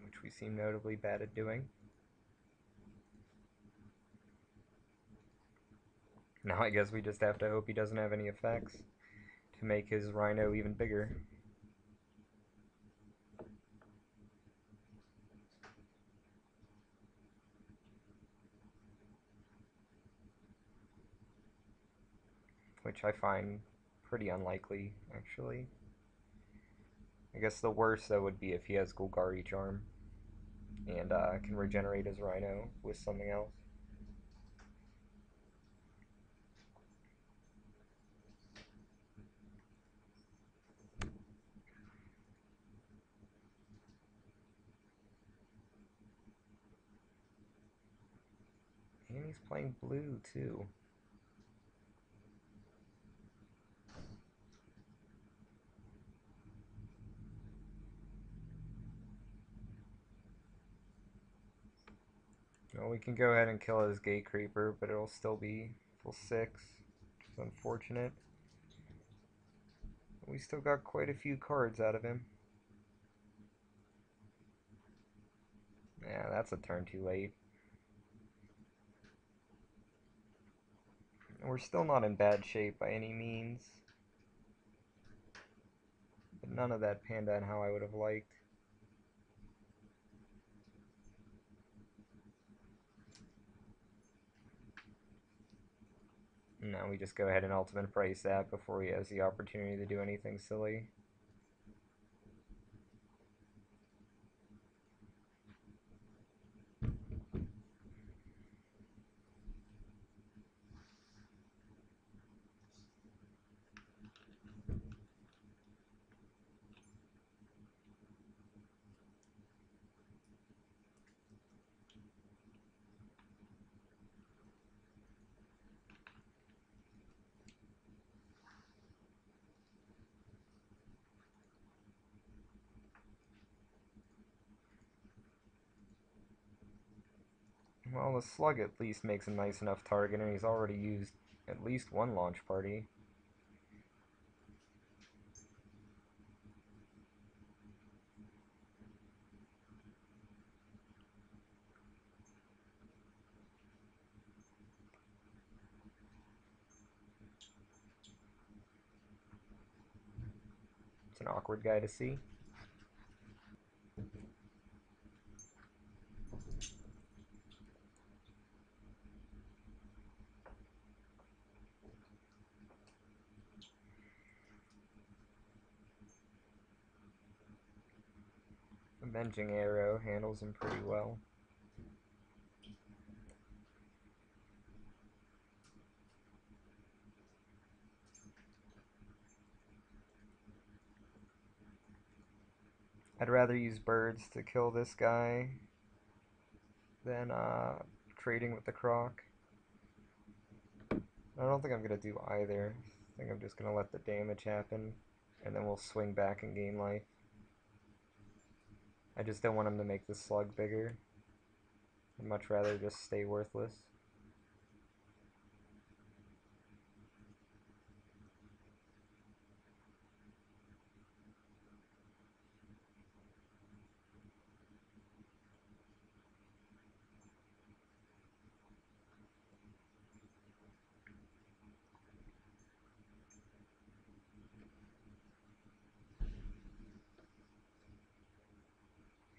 which we seem notably bad at doing. Now I guess we just have to hope he doesn't have any effects to make his Rhino even bigger. Which I find pretty unlikely, actually. I guess the worst, though, would be if he has Golgari Charm and can regenerate his Rhino with something else. And he's playing blue, too. Well, we can go ahead and kill his Gate Creeper, but it'll still be full 6, which is unfortunate. We still got quite a few cards out of him. Yeah, that's a turn too late. We're still not in bad shape by any means. But none of that panned out how I would have liked. Now we just go ahead and ultimate price that before he has the opportunity to do anything silly. Well, the slug at least makes a nice enough target, and he's already used at least one launch party. It's an awkward guy to see. Avenging Arrow handles him pretty well. I'd rather use birds to kill this guy than trading with the croc. I don't think I'm going to do either. I think I'm just going to let the damage happen, and then we'll swing back and gain life. I just don't want him to make the slug bigger. I'd much rather just stay worthless.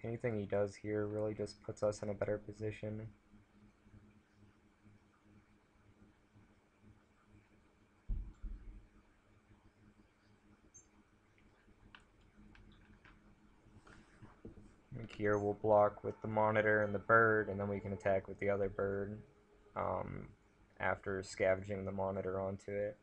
Anything he does here really just puts us in a better position. Like here we'll block with the monitor and the bird, and then we can attack with the other bird um, after scavenging the monitor onto it.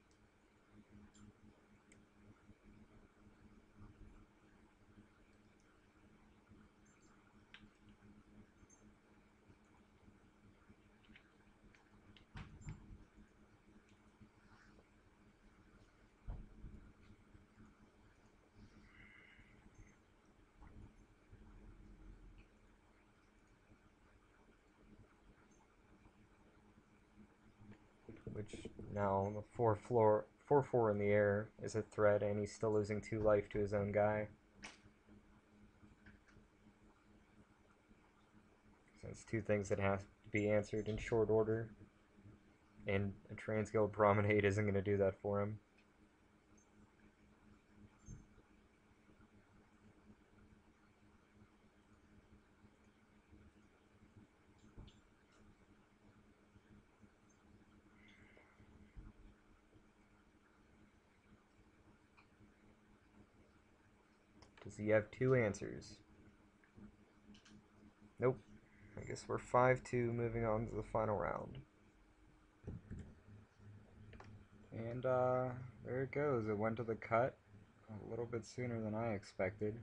Which now the 4/4 in the air is a threat, and he's still losing 2 life to his own guy. So it's two things that have to be answered in short order, and a Transguild Promenade isn't going to do that for him. Does he have 2 answers? Nope. I guess we're 5-2 moving on to the final round. And there it goes. It went to the cut a little bit sooner than I expected.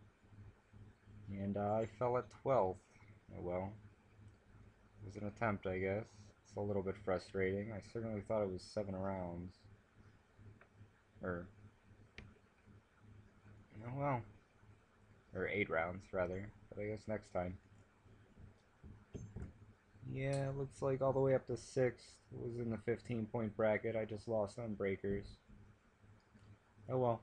And I fell at 12th. Oh well. It was an attempt, I guess. It's a little bit frustrating. I certainly thought it was 7 rounds. Or, oh well. Or 8 rounds, rather. But I guess next time. Yeah, looks like all the way up to 6th was in the 15-point bracket. I just lost on breakers. Oh well.